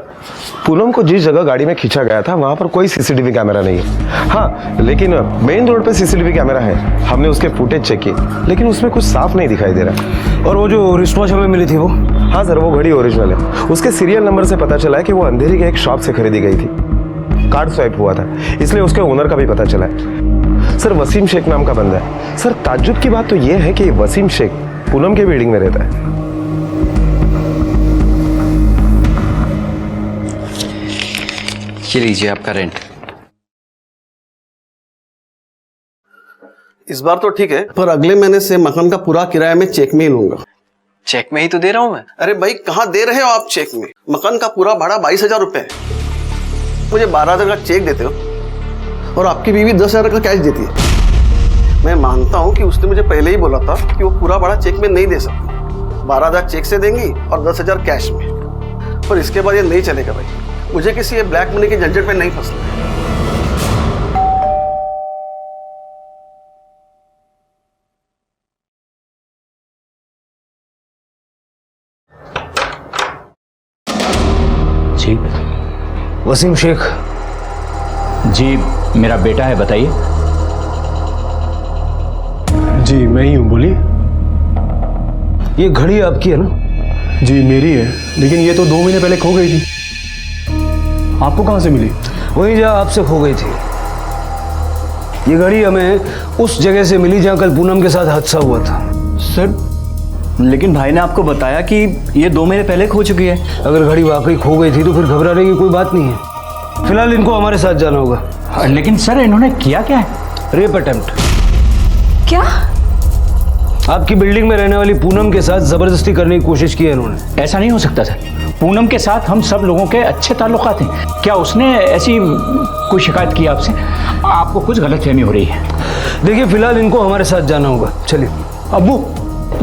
पूनम को जिस जगह गाड़ी में खींचा गया था वहां पर कोई सीसीटीवी कैमरा नहीं है। हाँ, लेकिन मेन रोड पे सीसीटीवी कैमरा है। हमने उसके फुटेज चेक किए, लेकिन उसमें कुछ साफ नहीं दिखाई दे रहा। और वो जो रिस्ट वॉच हमें मिली थी वो? हाँ सर, वो घड़ी ओरिजिनल है। उसके सीरियल नंबर से पता चला है कि वो अंधेरी के एक शॉप से खरीदी गई थी। कार्ड स्वाइप हुआ था, इसलिए उसके ओनर का भी पता चला है। सर, वसीम शेख नाम का बंदा है। सर, ताज्जुब की बात तो ये है कि वसीम शेख पूनम के बिल्डिंग में रहता है। ये लीजिए आपका रेंट। इस बार तो ठीक है, पर अगले महीने से मकान का पूरा किराया मैं चेक में ही लूंगा। चेक में ही तो दे रहा हूं मैं। अरे भाई, कहाँ दे रहे हो आप चेक में? मकान का पूरा भाड़ा 22,000 रुपए है। मुझे 12,000 का चेक देते हो और आपकी बीवी 10,000 का कैश देती है। मैं मानता हूँ कि उसने मुझे पहले ही बोला था कि वो पूरा भाड़ा चेक में नहीं दे सकती। 12,000 चेक से देंगी और 10,000 कैश में। पर इसके बाद ये नहीं चलेगा भाई। मुझे किसी ये ब्लैक मनी के झंझट में नहीं फंसना है। जी वसीम शेख जी, मेरा बेटा है, बताइए। जी मैं ही हूँ, बोलिए। ये घड़ी आपकी है ना? जी मेरी है, लेकिन ये तो 2 महीने पहले खो गई थी। आपको कहाँ से मिली? वहीं जहाँ आपसे खो गई थी। ये घड़ी हमें उस जगह से मिली जहाँ कल पूनम के साथ हादसा हुआ था। सर, लेकिन भाई ने आपको बताया कि ये 2 महीने पहले खो चुकी है। अगर घड़ी वाकई खो गई थी तो फिर घबराने की कोई बात नहीं है। फिलहाल इनको हमारे साथ जाना होगा। लेकिन सर, इन्होंने किया क्या है? Rape attempt. क्या? आपकी बिल्डिंग में रहने वाली पूनम के साथ जबरदस्ती करने की कोशिश की है इन्होंने। ऐसा नहीं हो सकता सर। पूनम के साथ हम सब लोगों के अच्छे ताल्लुकात हैं। क्या उसने ऐसी कोई शिकायत की आपसे? आपको कुछ गलतफहमी हो रही है। देखिए, फिलहाल इनको हमारे साथ जाना होगा। चलिए। अब्बू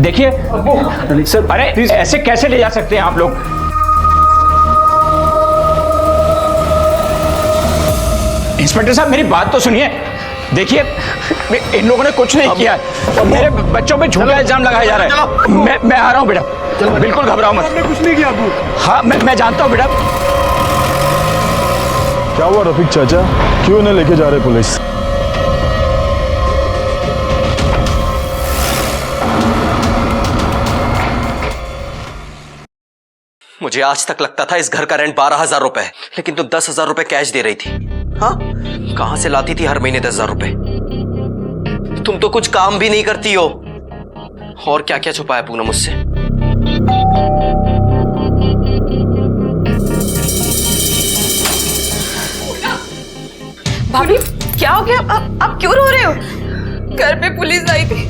देखिए, अब्बू सर, अरे ऐसे कैसे ले जा सकते हैं आप लोग? इंस्पेक्टर साहब, मेरी बात तो सुनिए। देखिए, इन लोगों ने कुछ नहीं किया है। मेरे बच्चों पे झूठा इल्जाम लगाया जा रहा है। मैं आ रहा हूँ बेटा, बिल्कुल घबराओ मत। कुछ नहीं किया अब्बू। हाँ, मैं जानता हूँ बेटा। क्या हुआ रफीक चाचा, क्यों इन्हें लेके जा रहे पुलिस? मुझे आज तक लगता था इस घर का रेंट 12,000 रुपए है, लेकिन तुम 10,000 रुपए कैश दे रही थी। हाँ, कहां से लाती थी हर महीने 10,000 रुपए? तुम तो कुछ काम भी नहीं करती हो। और क्या क्या छुपाया पूनम मुझसे? भाभी, क्या हो गया? आप क्यों रो रहे हो? घर पे पुलिस आई थी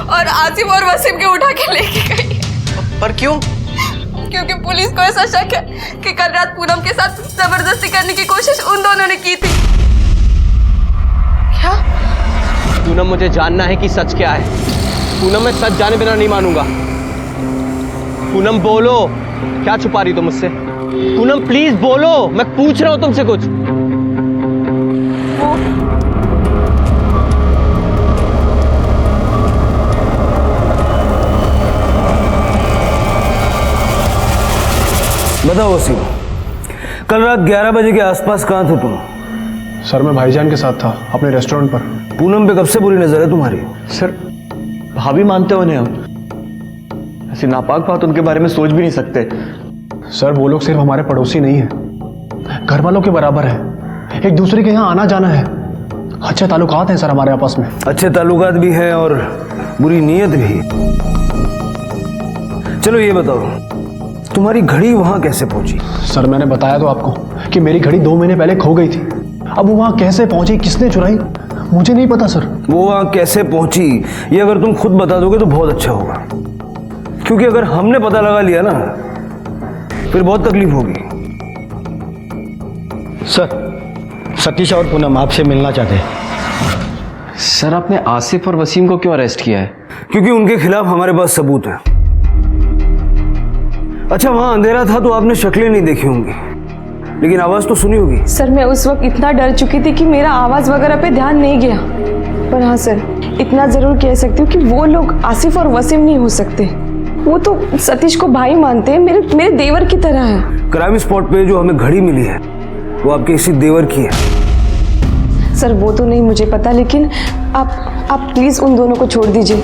और आसिफ और वसीम के उठा के लेके गई। पर क्यों? क्योंकि पुलिस को ऐसा शक है कि कल रात पूनम के साथ जबरदस्ती करने की कोशिश उन दोनों ने की थी। क्या? पूनम, मुझे जानना है कि सच क्या है। पूनम, मैं सच जाने बिना नहीं मानूंगा। पूनम, बोलो, क्या छुपा रही तुम मुझसे? पूनम प्लीज बोलो, मैं पूछ रहा हूं तुमसे कुछ। बताओ वसीम, कल रात 11 बजे के आसपास कहाँ थे तुम? सर, मैं भाईजान के साथ था, अपने रेस्टोरेंट पर। पूनम पे कब से बुरी नजर है तुम्हारी? सर, भाभी मानते हो उन्हें हम? ऐसी नापाक बात उनके बारे में सोच भी नहीं सकते। सर, वो लोग सिर्फ हमारे पड़ोसी नहीं है, घर वालों के बराबर है। एक दूसरे के यहाँ आना जाना है। अच्छे ताल्लुकात हैं सर हमारे आपस में। अच्छे ताल्लुकात भी हैं और बुरी नीयत भी। चलो ये बताओ, तुम्हारी घड़ी वहां कैसे पहुंची? सर, मैंने बताया तो आपको कि मेरी घड़ी 2 महीने पहले खो गई थी। अब वो वहां कैसे पहुंची, किसने चुराई, मुझे नहीं पता सर। वो वहां कैसे पहुंची ये अगर तुम खुद बता दोगे तो बहुत अच्छा होगा, क्योंकि अगर हमने पता लगा लिया ना फिर बहुत तकलीफ होगी। सर, सतीश और पूनम आपसे मिलना चाहते हैं। सर, आपने आसिफ और वसीम को क्यों अरेस्ट किया है? क्योंकि उनके खिलाफ हमारे पास सबूत है। अच्छा, वहां अंधेरा था तो आपने शक्लें नहीं देखी होंगी, लेकिन आवाज तो सुनी होगी। सर, मैं उस वक्त इतना डर चुकी थी कि मेरा आवाज वगैरह पे ध्यान नहीं गया। पर हाँ सर, इतना जरूर कह सकती हूँ कि वो लोग आसिफ और वसीम नहीं हो सकते। वो तो सतीश को भाई मानते हैं, मेरे देवर की तरह है। क्राइम स्पॉट पे जो हमें घड़ी मिली है वो आपके इसी देवर की है। सर वो तो नहीं मुझे पता, लेकिन आप प्लीज उन दोनों को छोड़ दीजिए।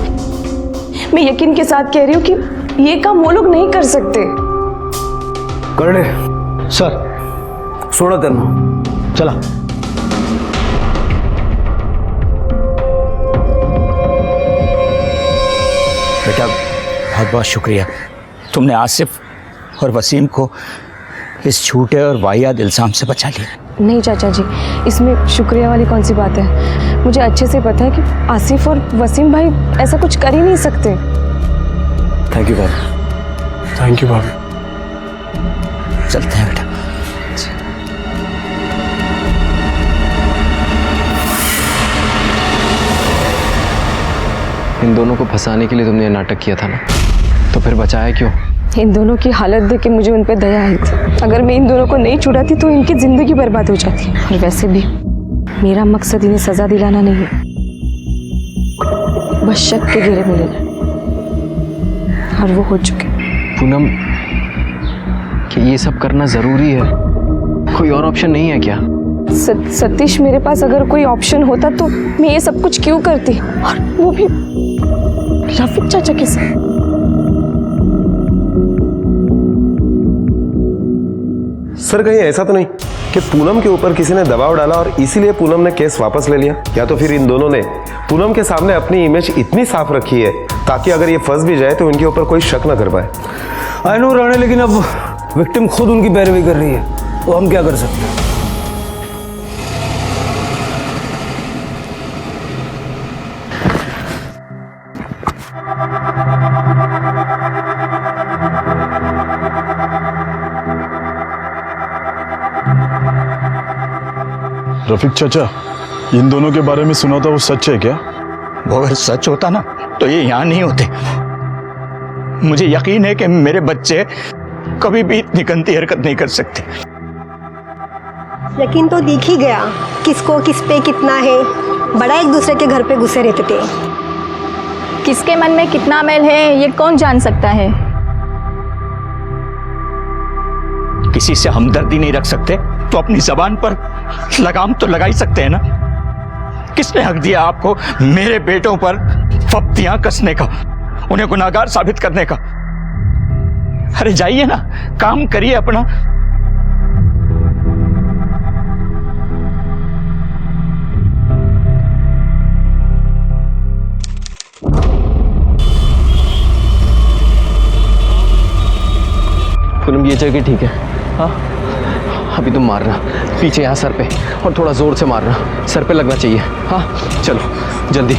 मैं यकीन के साथ कह रही हूँ कि ये काम वो लोग नहीं कर सकते। कर ले सर, सोड़ा तेरा, चला। बेटा बहुत बहुत शुक्रिया, तुमने आसिफ और वसीम को इस झूठे और वाहियात इल्जाम से बचा लिया। नहीं चाचा जी, इसमें शुक्रिया वाली कौन सी बात है। मुझे अच्छे से पता है कि आसिफ और वसीम भाई ऐसा कुछ कर ही नहीं सकते। थैंक यू भाभी। थैंक यू भाभी। चलते हैं बेटा। इन दोनों को फंसाने के लिए तुमने ये नाटक किया था ना, तो फिर बचाया क्यों? इन दोनों की हालत देख के मुझे उन पर दया आई थी। अगर मैं इन दोनों को नहीं छुड़ाती तो इनकी जिंदगी बर्बाद हो जाती। और वैसे भी मेरा मकसद इन्हें सजा दिलाना नहीं है, बस शक के घेरे में लेना, और वो हो चुके। पूनम, कि ये सब करना जरूरी है? कोई और ऑप्शन नहीं है क्या? सतीश, मेरे पास अगर कोई ऑप्शन होता तो मैं ये सब कुछ क्यों करती, और वो भी रफीक चाचा के साथ। सर कहीं ऐसा तो नहीं कि पूनम के ऊपर किसी ने दबाव डाला और इसीलिए पूनम ने केस वापस ले लिया? या तो फिर इन दोनों ने पूनम के सामने अपनी इमेज इतनी साफ रखी है ताकि अगर ये फंस भी जाए तो इनके ऊपर कोई शक न कर पाए। आई नो राणे, लेकिन अब विक्टिम खुद उनकी पैरवी कर रही है, तो हम क्या कर सकते हैं? रफीक चाचा, इन दोनों के बारे में सुना था, वो सच है क्या? वो अगर सच होता ना तो ये यहाँ नहीं होते। मुझे यकीन है कि मेरे बच्चे कभी भी इतनी गंदी हरकत नहीं कर सकते। लेकिन तो दिख ही गया किसको किस पे कितना है। बड़ा एक दूसरे के घर पे घुसे रहते थे। किसके मन में कितना मैल है ये कौन जान सकता है। किसी से हमदर्दी नहीं रख सकते तो अपनी जबान पर लगाम तो लगा ही सकते हैं ना। किसने हक दिया आपको मेरे बेटों पर फप्तियां कसने का, उन्हें गुनाहगार साबित करने का? अरे जाइए ना, काम करिए अपना। पूनम, ये जगह ठीक है? हाँ, अभी तुम मारना पीछे, यहाँ सर पे, और थोड़ा जोर से मारना, सर पे लगना चाहिए। हाँ चलो जल्दी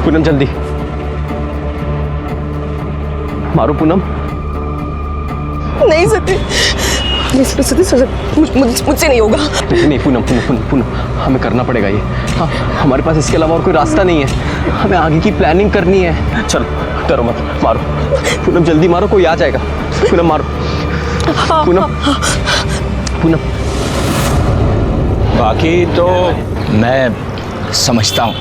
पूनम, जल्दी मारो पूनम। नहीं सती, मुझसे नहीं होगा। नहीं पूनम, पूनम पूनम पूनम, हमें करना पड़ेगा ये। हाँ, हमारे पास इसके अलावा और कोई रास्ता नहीं है, हमें आगे की प्लानिंग करनी है। चलो डरो मत, मारो पूनम, जल्दी मारो, कोई आ जाएगा। पूनम मारो, पूनम पूनम। बाकी तो मैं समझता हूँ।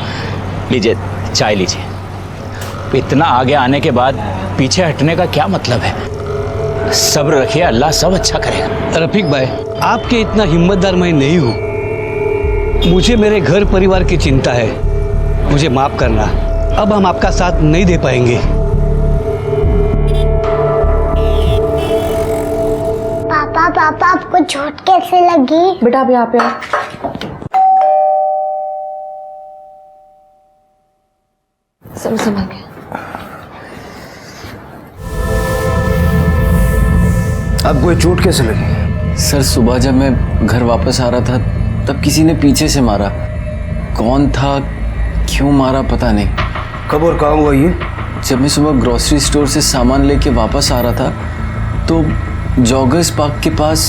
लीजिए चाय लीजिए। इतना आगे आने के बाद पीछे हटने का क्या मतलब है? सब्र रखिए, अल्लाह सब अच्छा करेगा। रफीक भाई, आपके इतना हिम्मतदार मैं नहीं हूँ। मुझे मेरे घर परिवार की चिंता है, मुझे माफ करना। अब हम आपका साथ नहीं दे पाएंगे। पापा आपको चोट कैसे लगी? बेटा आप यहाँ पे आओ। सब संभाल के। आपको ये चोट कैसे लगी? सर, सुबह जब मैं घर वापस आ रहा था तब किसी ने पीछे से मारा। कौन था, क्यों मारा पता नहीं। कब और कहाँ हुआ ये? जब मैं सुबह ग्रोसरी स्टोर से सामान लेके वापस आ रहा था तो जॉगर्स पार्क के पास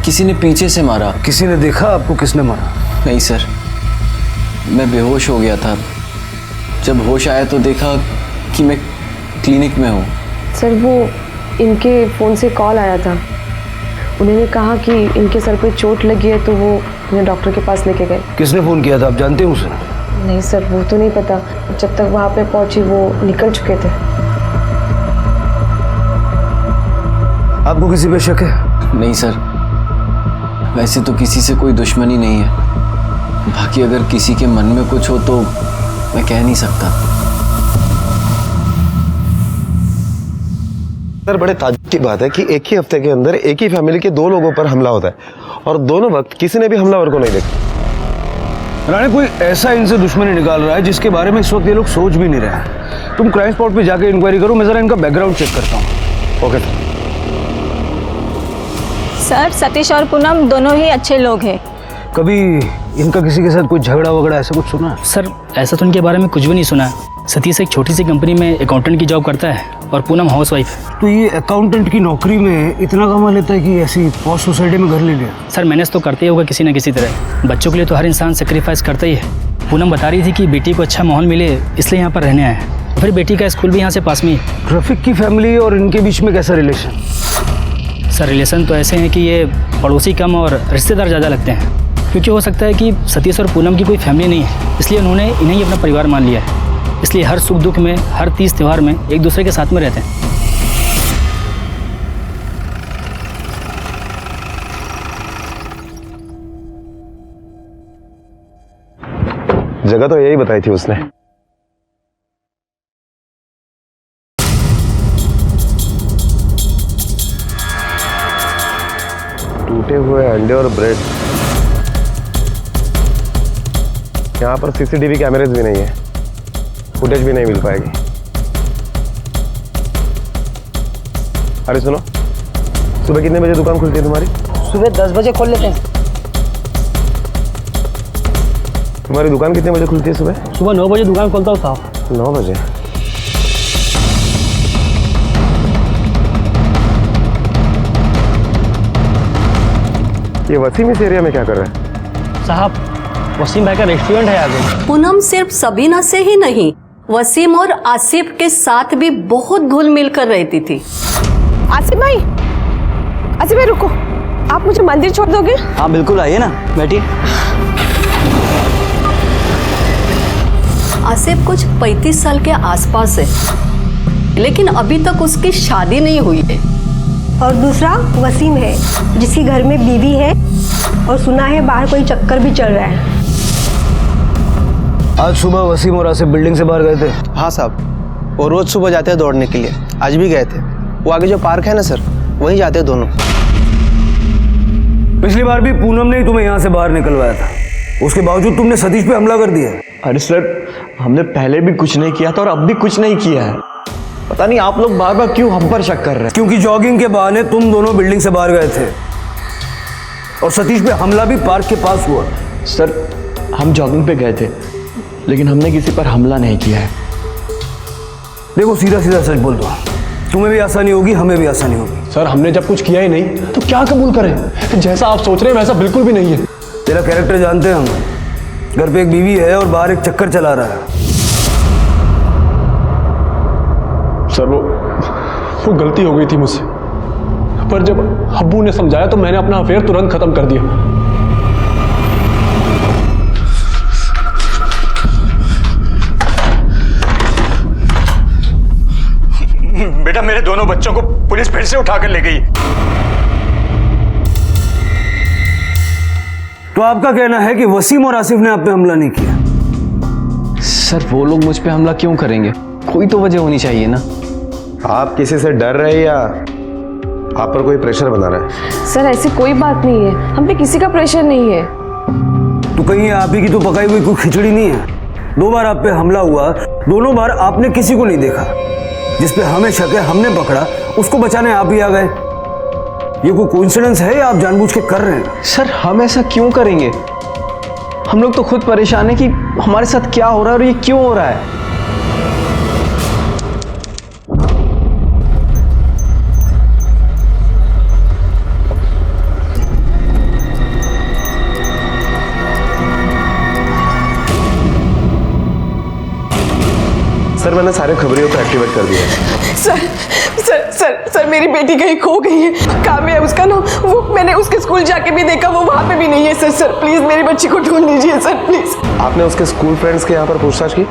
किसी ने पीछे से मारा। किसी ने देखा आपको किसने मारा? नहीं सर, मैं बेहोश हो गया था। जब होश आया तो देखा कि मैं क्लिनिक में हूँ। सर वो इनके फ़ोन से कॉल आया था, उन्होंने कहा कि इनके सर पे चोट लगी है तो वो उन्हें डॉक्टर के पास लेके गए। किसने फ़ोन किया था, आप जानते हैं उसे? नहीं सर, वो तो नहीं पता। जब तक वहाँ पे पहुँची वो निकल चुके थे। आपको किसी पे शक है? नहीं सर, वैसे तो किसी से कोई दुश्मनी नहीं है। बाकी अगर किसी के मन में कुछ हो तो मैं कह नहीं सकता। सर बड़े ताज्जुब की बात है कि एक ही हफ्ते के अंदर एक ही फैमिली के 2 लोगों पर हमला होता है और दोनों वक्त किसी ने भी हमलावर को नहीं देखा। राणे, कोई ऐसा इनसे दुश्मनी निकाल रहा है जिसके बारे में इस वक्त ये लोग सोच भी नहीं रहे। तुम क्राइम स्पॉट पे जाके इंक्वायरी करो, मैं जरा इनका बैकग्राउंड चेक करता हूँ। Okay sir. सर सतीश और पूनम दोनों ही अच्छे लोग हैं। कभी इनका किसी के साथ कोई झगड़ा वगड़ा ऐसा कुछ सुना है? सर ऐसा तो इनके बारे में कुछ भी नहीं सुना है। सतीश एक छोटी सी कंपनी में अकाउंटेंट की जॉब करता है और पूनम हाउसवाइफ। तो ये अकाउंटेंट की नौकरी में इतना कमा लेता है कि ऐसी पॉश सोसाइटी में घर ले लिया? सर मैनेज तो करते ही होगा किसी न किसी तरह। बच्चों के लिए तो हर इंसान सेक्रीफाइस करता ही है। पूनम बता रही थी कि बेटी को अच्छा माहौल मिले इसलिए यहाँ पर रहने आए हैं। फिर बेटी का स्कूल भी यहाँ से पास में ही। रफीक की फैमिली और इनके बीच में कैसा रिलेशन? सर रिलेशन तो ऐसे हैं कि ये पड़ोसी कम और रिश्तेदार ज़्यादा लगते हैं, क्योंकि हो सकता है कि सतीश और पूनम की कोई फैमिली नहीं है, इसलिए उन्होंने इन्हें ही अपना परिवार मान लिया है। इसलिए हर सुख दुख में, हर तीज त्यौहार में एक दूसरे के साथ में रहते हैं। जगह तो यही बताई थी उसने। टूटे हुए अंडे और ब्रेड। यहाँ पर सीसीटीवी कैमरेज भी नहीं है, फुटेज भी नहीं मिल पाएगी। अरे सुनो, सुबह कितने बजे दुकान खुलती है तुम्हारी? सुबह 10 बजे खोल लेते हैं। तुम्हारी दुकान कितने बजे खुलती है सुबह? सुबह 9 बजे दुकान खोलता हूँ साहब। 9 बजे? ये वसीम इस एरिया में क्या कर रहा है? साहब वसीम भाई का रेस्टोरेंट है आगे। पूनम सिर्फ सबीना से ही नहीं, वसीम और आसिफ के साथ भी बहुत घुल मिल कर रहती थी। आसिफ भाई रुको, आप मुझे मंदिर छोड़ दोगे? हाँ बिल्कुल, आइए ना, बैठिए। आसिफ कुछ 35 साल के आसपास है, लेकिन अभी तक उसकी शादी नहीं हुई है। और दूसरा वसीम है, जिसकी घर में बीवी है और सुना है बाहर कोई चक्कर भी चल रहा है। आज सुबह वसीम और आसिफ बिल्डिंग से बाहर गए थे? हाँ साहब, वो रोज सुबह जाते हैं दौड़ने के लिए, आज भी गए थे। वो आगे जो पार्क है ना सर, वहीं जाते हैं दोनों। पिछली बार भी पूनम ने ही तुम्हें यहाँ से बाहर निकलवाया था, उसके बावजूद तुमने सतीश पे हमला कर दिया। अरे सर, हमने पहले भी कुछ नहीं किया था और अब भी कुछ नहीं किया है। पता नहीं आप लोग बार बार क्यों हम पर शक कर रहे हैं। क्योंकि जॉगिंग के बहाने तुम दोनों बिल्डिंग से बाहर गए थे और सतीश पे हमला भी पार्क के पास हुआ। सर हम जॉगिंग पे गए थे, लेकिन हमने किसी पर हमला नहीं किया है। देखो सीधा सीधा सच बोल दो, तुम्हें भी आसानी होगी, हमें भी आसानी होगी। सर हमने जब कुछ किया ही नहीं तो क्या कबूल करें? जैसा आप सोच रहे हैं वैसा बिल्कुल भी नहीं है। तेरा कैरेक्टर जानते हैं हम, घर पे एक बीवी है और बाहर एक चक्कर चला रहा है। सर वो गलती हो गई थी मुझसे, पर जब अब्बू ने समझाया तो मैंने अपना अफेयर तुरंत खत्म कर दिया। बेटा मेरे दोनों बच्चों को पुलिस फिर से उठाकर ले गई। तो आपका कहना है कि वसीम और आसिफ ने आप पे हमला नहीं किया? सर वो लोग मुझ पे हमला क्यों करेंगे? कोई तो वजह होनी चाहिए ना। आप किसी से डर रहे या आप पर कोई प्रेशर बना रहा है? सर ऐसी कोई बात नहीं है, हम पे किसी का प्रेशर नहीं है। तो कहीं आप ही की तो पकाई हुई कोई खिचड़ी नहीं है? 2 बार आप पे हमला हुआ, दोनों बार आपने किसी को नहीं देखा। जिस पे हमें शक है हमने पकड़ा, उसको बचाने आप ही आ गए। ये कोई कोइंसिडेंस है या आप जानबूझ के कर रहे हैं? सर हम ऐसा क्यों करेंगे? हम लोग तो खुद परेशान है कि हमारे साथ क्या हो रहा है और ये क्यों हो रहा है। सर मैंने सारे खबरियों को एक्टिवेट कर दिया है। सर सर सर सर मेरी बेटी कहीं खो गई है, काम है उसका ना, वो मैंने उसके स्कूल जाके भी देखा, वो वहाँ पे भी नहीं है। सर सर प्लीज मेरी बच्ची को ढूंढ लीजिए सर, प्लीज। आपने उसके स्कूल फ्रेंड्स के यहाँ पर पूछताछ की?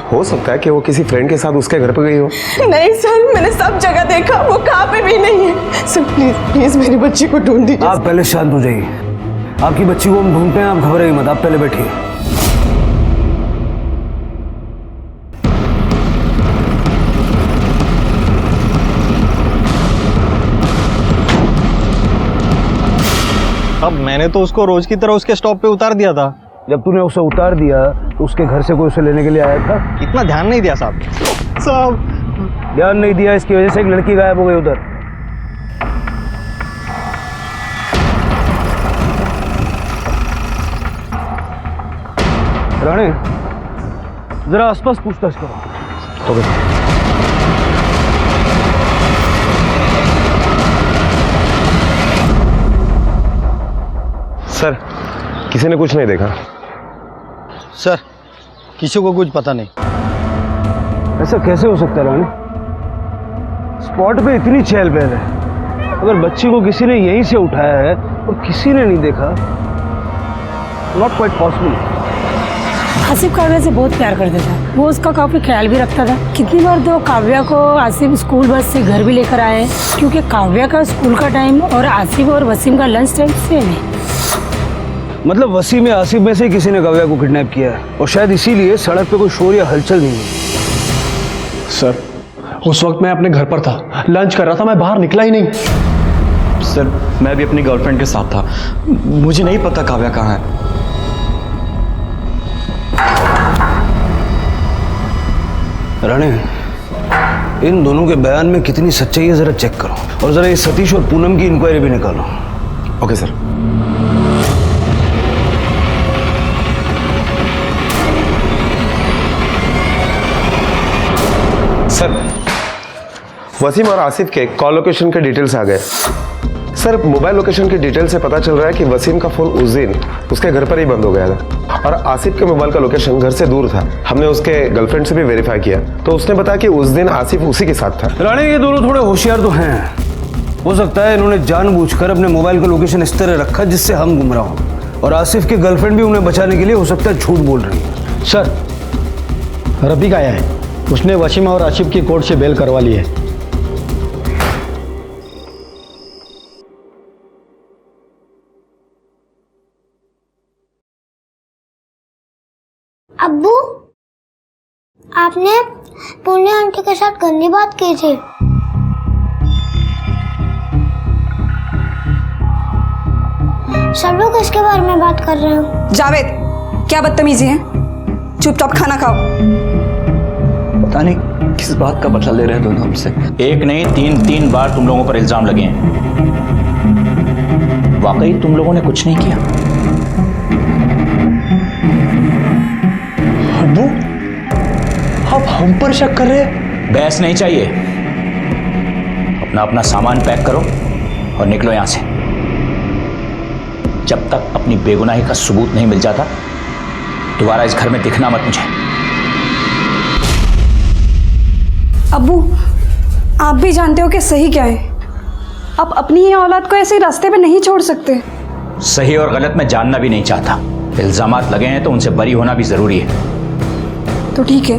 हो सकता है कि वो किसी फ्रेंड के साथ उसके घर पर गई हो। नहीं सर, मैंने सब जगह देखा, वो कहाँ पे भी नहीं है। सर प्लीज प्लीज मेरी बच्ची को ढूंढ दीजिए। आप पहले शांत हो जाइए, आपकी बच्ची को हम ढूंढते हैं, आप घबराइए मत, आप पहले बैठिए। अब मैंने तो उसको रोज की तरह उसके स्टॉप पे उतार दिया था। जब तूने उसे उतार दिया तो उसके घर से कोई उसे लेने के लिए आया था? इतना ध्यान नहीं दिया साहब। ध्यान नहीं दिया, इसकी वजह से एक लड़की गायब हो गई उधर। राणे, जरा आसपास पूछताछ करो। ओके। सर, किसी ने कुछ नहीं देखा। सर, किसी को कुछ पता नहीं। ऐसा कैसे हो सकता है राणे? स्पॉट पे इतनी चहल पहल है, अगर बच्ची को किसी ने यहीं से उठाया है और किसी ने नहीं देखा, not quite possible. Asif Kavya से बहुत प्यार करता था, वो उसका काफी ख्याल भी रखता था। कितनी बार तो काव्या को आसिफ स्कूल बस से घर भी लेकर आए, क्योंकि काव्या का स्कूल का टाइम और आसिफ और वसीम का लंच टाइम सेम है। मतलब वसीम या आसिफ में से किसी ने काव्या को किडनैप किया है, और शायद इसीलिए सड़क पे कोई शोर या हलचल नहीं है। सर, उस वक्त मैं अपने घर पर था, लंच कर रहा था, मैं बाहर निकला ही नहीं। सर, मैं भी अपनी गर्लफ्रेंड के साथ था, मुझे नहीं पता काव्या कहाँ है। राणे, इन दोनों के बयान में कितनी सच्चाई है जरा चेक करो, और जरा ये सतीश और पूनम की इंक्वायरी भी निकालो। Okay sir. सर, वसीम और आसिफ के कॉल लोकेशन के डिटेल्स आ गए। सर, मोबाइल लोकेशन की डिटेल से पता चल रहा है कि वसीम का फोन उस दिन उसके घर पर ही बंद हो गया था, और आसिफ के मोबाइल का लोकेशन घर से दूर था। हमने उसके गर्लफ्रेंड से भी वेरीफाई किया, तो उसने बताया कि उस दिन आसिफ उसी के साथ था। राणे, ये दोनों थोड़े होशियार तो हैं। हो सकता है इन्होंने जानबूझकर अपने मोबाइल का लोकेशन इस तरह रखा जिससे हम गुमराह हों, और आसिफ की गर्लफ्रेंड भी उन्हें बचाने के लिए हो सकता है झूठ बोल रही है। सर, रफीक आया है, उसने वसीम और आसिफ की कोर्ट से बेल करवा ली है। अब्बू, आपने पुण्य आंटी के साथ गंदी बात की थी। सब लोग इसके बारे में बात कर रहे हो। जावेद, क्या बदतमीजी है? चुपचाप खाना खाओ। पता नहीं किस बात का बदला ले रहे हैं दोनों हमसे। एक नहीं, तीन बार तुम लोगों पर इल्जाम लगे हैं। वाकई तुम लोगों ने कुछ नहीं किया? अब्बू, आप हम पर शक कर रहे हैं? बहस नहीं चाहिए, अपना अपना सामान पैक करो और निकलो यहां से। जब तक अपनी बेगुनाही का सबूत नहीं मिल जाता, दोबारा इस घर में दिखना मत मुझे। अब्बू, आप भी जानते हो कि सही क्या है। आप अपनी ही औलाद को ऐसे रास्ते पे नहीं छोड़ सकते। सही और गलत मैं जानना भी नहीं चाहता। इल्जामात लगे हैं तो उनसे बरी होना भी जरूरी है। तो ठीक है,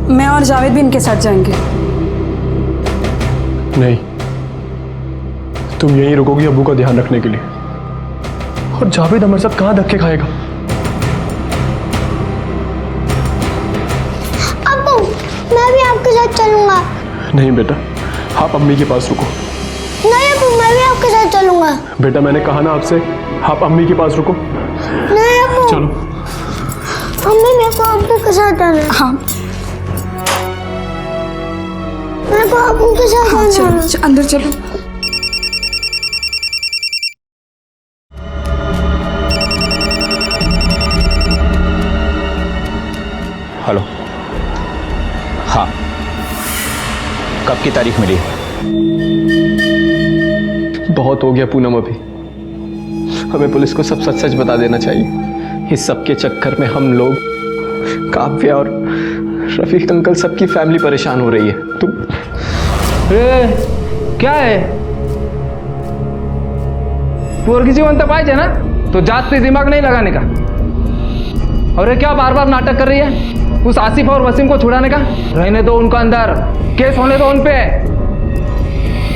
मैं और जावेद भी इनके साथ जाएंगे। नहीं, तुम यहीं रुकोगी अब्बू का ध्यान रखने के लिए, और जावेद हमारे साथ कहाँ धक्के खाएगा? अब्बू, मैं भी आपके साथ चलूंगा। नहीं बेटा, आप अम्मी के पास रुको। नहीं अब्बू, मैं भी आपके साथ चलूंगा। बेटा, मैंने कहा ना आपसे, आप अम्मी के पास रुको। नहीं अब्बू, चलो। अम्मी, मेरे को अब्बू के साथ जाना है। हाँ, मेरे को अब्बू के साथ हाँ, जाना है। चलो, अंदर चलो। हेलो, हाँ, कब की तारीख मिली? बहुत हो गया पूनम, अभी हमें पुलिस को सब सच सच बता देना चाहिए। इस सब के चक्कर में हम लोग, काव्या और रफीक अंकल, सबकी फैमिली परेशान हो रही है। तुम क्या है? पोरगी जिवंत पाहिजे ना, तो जास्त दिमाग नहीं लगाने का। और ये क्या बार बार नाटक कर रही है? उस आसिफ और वसीम को छुड़ाने का? रहने दो उनको अंदर, केस होने दो उन पे,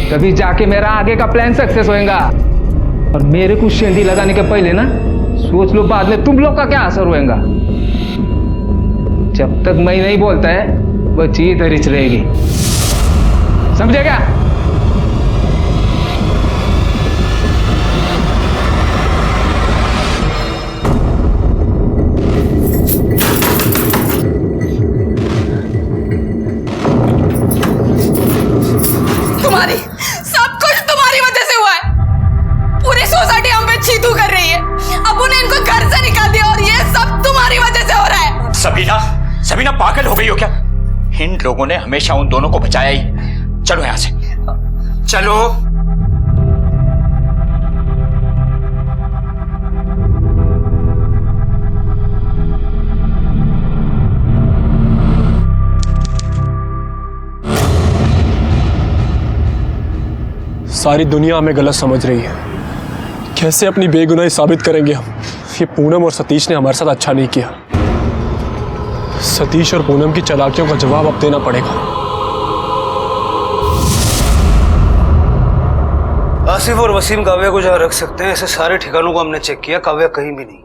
तभी जाके मेरा आगे का प्लान सक्सेस होएगा। और मेरे को शेंदी लगाने के पहले ना सोच लो बाद में तुम लोग का क्या असर होएगा। जब तक मैं नहीं बोलता है वो चीज धरिच रहेगी, समझे क्या? तुम्हारी सब कुछ तुम्हारी वजह से हुआ है। पूरी सोसाइटी हम पे चीतू कर रही है। अब उन्हें इनको घर से निकाल दिया और ये सब तुम्हारी वजह से हो रहा है। सबीना पागल हो गई हो क्या? इन लोगों ने हमेशा उन दोनों को बचाया ही। चलो यहां से, चलो। सारी दुनिया हमें गलत समझ रही है। कैसे अपनी बेगुनाही साबित करेंगे हम? ये पूनम और सतीश ने हमारे साथ अच्छा नहीं किया। सतीश और पूनम की चालाकियों का जवाब अब देना पड़ेगा। आसिफ और वसीम काव्या को जहाँ रख सकते हैं, ऐसे सारे ठिकानों को हमने चेक किया, काव्या कहीं भी नहीं।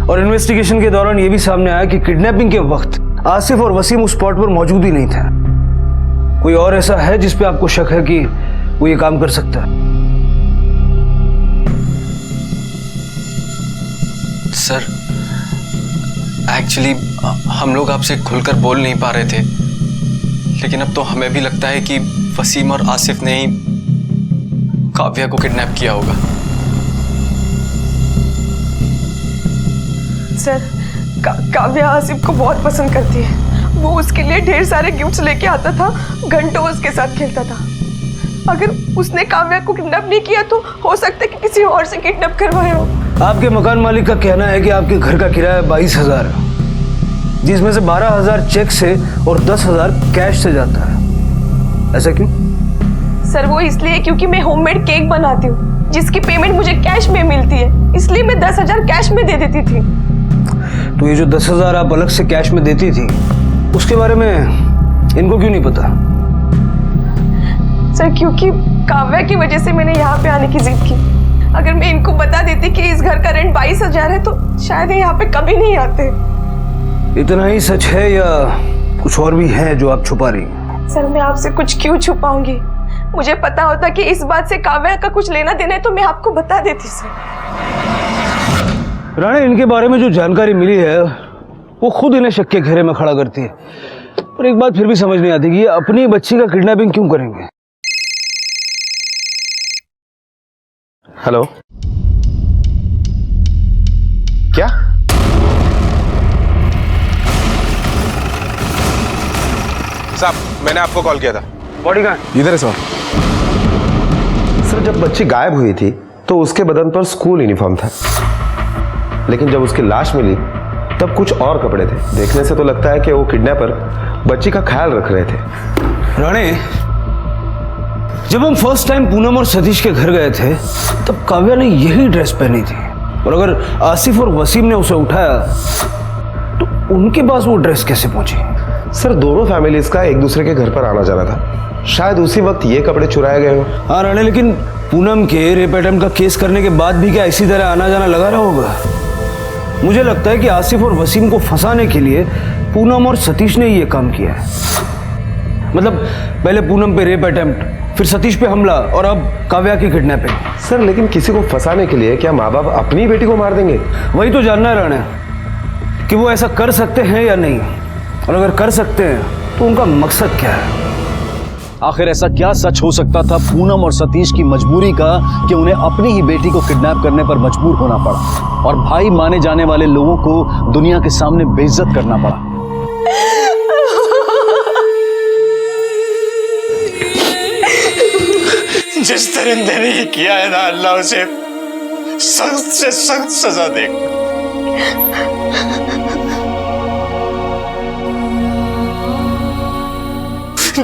और इन्वेस्टिगेशन के दौरान यह भी सामने आया कि किडनैपिंग के वक्त आसिफ और वसीम उस स्पॉट पर मौजूद ही नहीं थे। कोई और ऐसा है जिस पे आपको शक है कि वो ये काम कर सकता है? सर, एक्चुअली हम लोग आपसे खुलकर बोल नहीं पा रहे थे, लेकिन अब तो हमें भी लगता है कि वसीम और आसिफ ने ही काव्या को किडनैप किया होगा। सर, काव्या आसिफ को बहुत पसंद करती है। वो उसके लिए ढेर सारे गिफ्ट्स लेके आता था, घंटों उसके साथ खेलता था। अगर उसने काव्या को किडनैप नहीं किया तो हो सकता है कि किसी और से किडनैप करवाया हो। आपके मकान मालिक का कहना है कि आपके घर का किराया 22,000 है, जिसमें से 12,000 चेक से और 10,000 कैश से जाता है। ऐसा क्यों? सर, वो इसलिए क्योंकि मैं होममेड केक बनाती हूँ, जिसकी पेमेंट मुझे कैश में मिलती है, इसलिए मैं 10,000 कैश में दे देती थी। तो ये जो 10,000 आप अलग से कैश में देती थी, उसके बारे में इनको क्यों नहीं पता? सर, क्योंकि काव्या की वजह से मैंने यहाँ पे आने की जिद की। अगर मैं इनको बता देती कि इस घर का रेंट 22,000 है तो शायद ये यहाँ पे कभी नहीं आते। इतना ही सच है या कुछ और भी है जो आप छुपा रही हैं? सर, मैं आपसे कुछ क्यों छुपाऊंगी? मुझे पता होता कि इस बात से काव्या का कुछ लेना देना है तो मैं आपको बता देती। सर राणे, इनके बारे में जो जानकारी मिली है वो खुद इन्हें शक के घेरे में खड़ा करती है। पर एक बात फिर भी समझ नहीं आती कि ये अपनी बच्ची का किडनैपिंग क्यों करेंगे। हेलो, क्या? साहब, मैंने आपको कॉल किया था। बॉडी कहाँ है? इधर है सर। सर, जब बच्ची गायब हुई थी तो उसके बदन पर स्कूल यूनिफॉर्म था, लेकिन जब उसकी लाश मिली तब कुछ और कपड़े थे। देखने से तो लगता है कि वो किडनैपर बच्ची का ख्याल रख रहे थे। राणे, जब हम फर्स्ट टाइम पूनम और सतीश के घर गए थे तब काव्या ने यही ड्रेस पहनी थी, और अगर आसिफ और वसीम ने उसे उठाया तो उनके पास वो ड्रेस कैसे पहुंची? सर, दोनों फैमिलीज का एक दूसरे के घर पर आना जाना था, शायद उसी वक्त ये कपड़े चुराए गए हो। हाँ राणे, लेकिन पूनम के रेप अटेम्प्ट का केस करने के बाद भी क्या इसी तरह आना जाना लगा रहा होगा? मुझे लगता है कि आसिफ और वसीम को फंसाने के लिए पूनम और सतीश ने ये काम किया है। मतलब पहले पूनम पे रेप अटेम्प्ट, फिर सतीश पे हमला और अब काव्या की किडनैपिंग। सर, लेकिन किसी को फंसाने के लिए क्या माँ बाप अपनी बेटी को मार देंगे? वही तो जानना है राणे कि वो ऐसा कर सकते हैं या नहीं, और अगर कर सकते हैं तो उनका मकसद क्या है? आखिर ऐसा क्या सच हो सकता था पूनम और सतीश की मजबूरी का कि उन्हें अपनी ही बेटी को किडनैप करने पर मजबूर होना पड़ा और भाई माने जाने वाले लोगों को दुनिया के सामने बेइज्जत करना पड़ा? जिस दरिंदे ने ये किया है ना, अल्लाह उसे सख्त से सख्त सजा दे।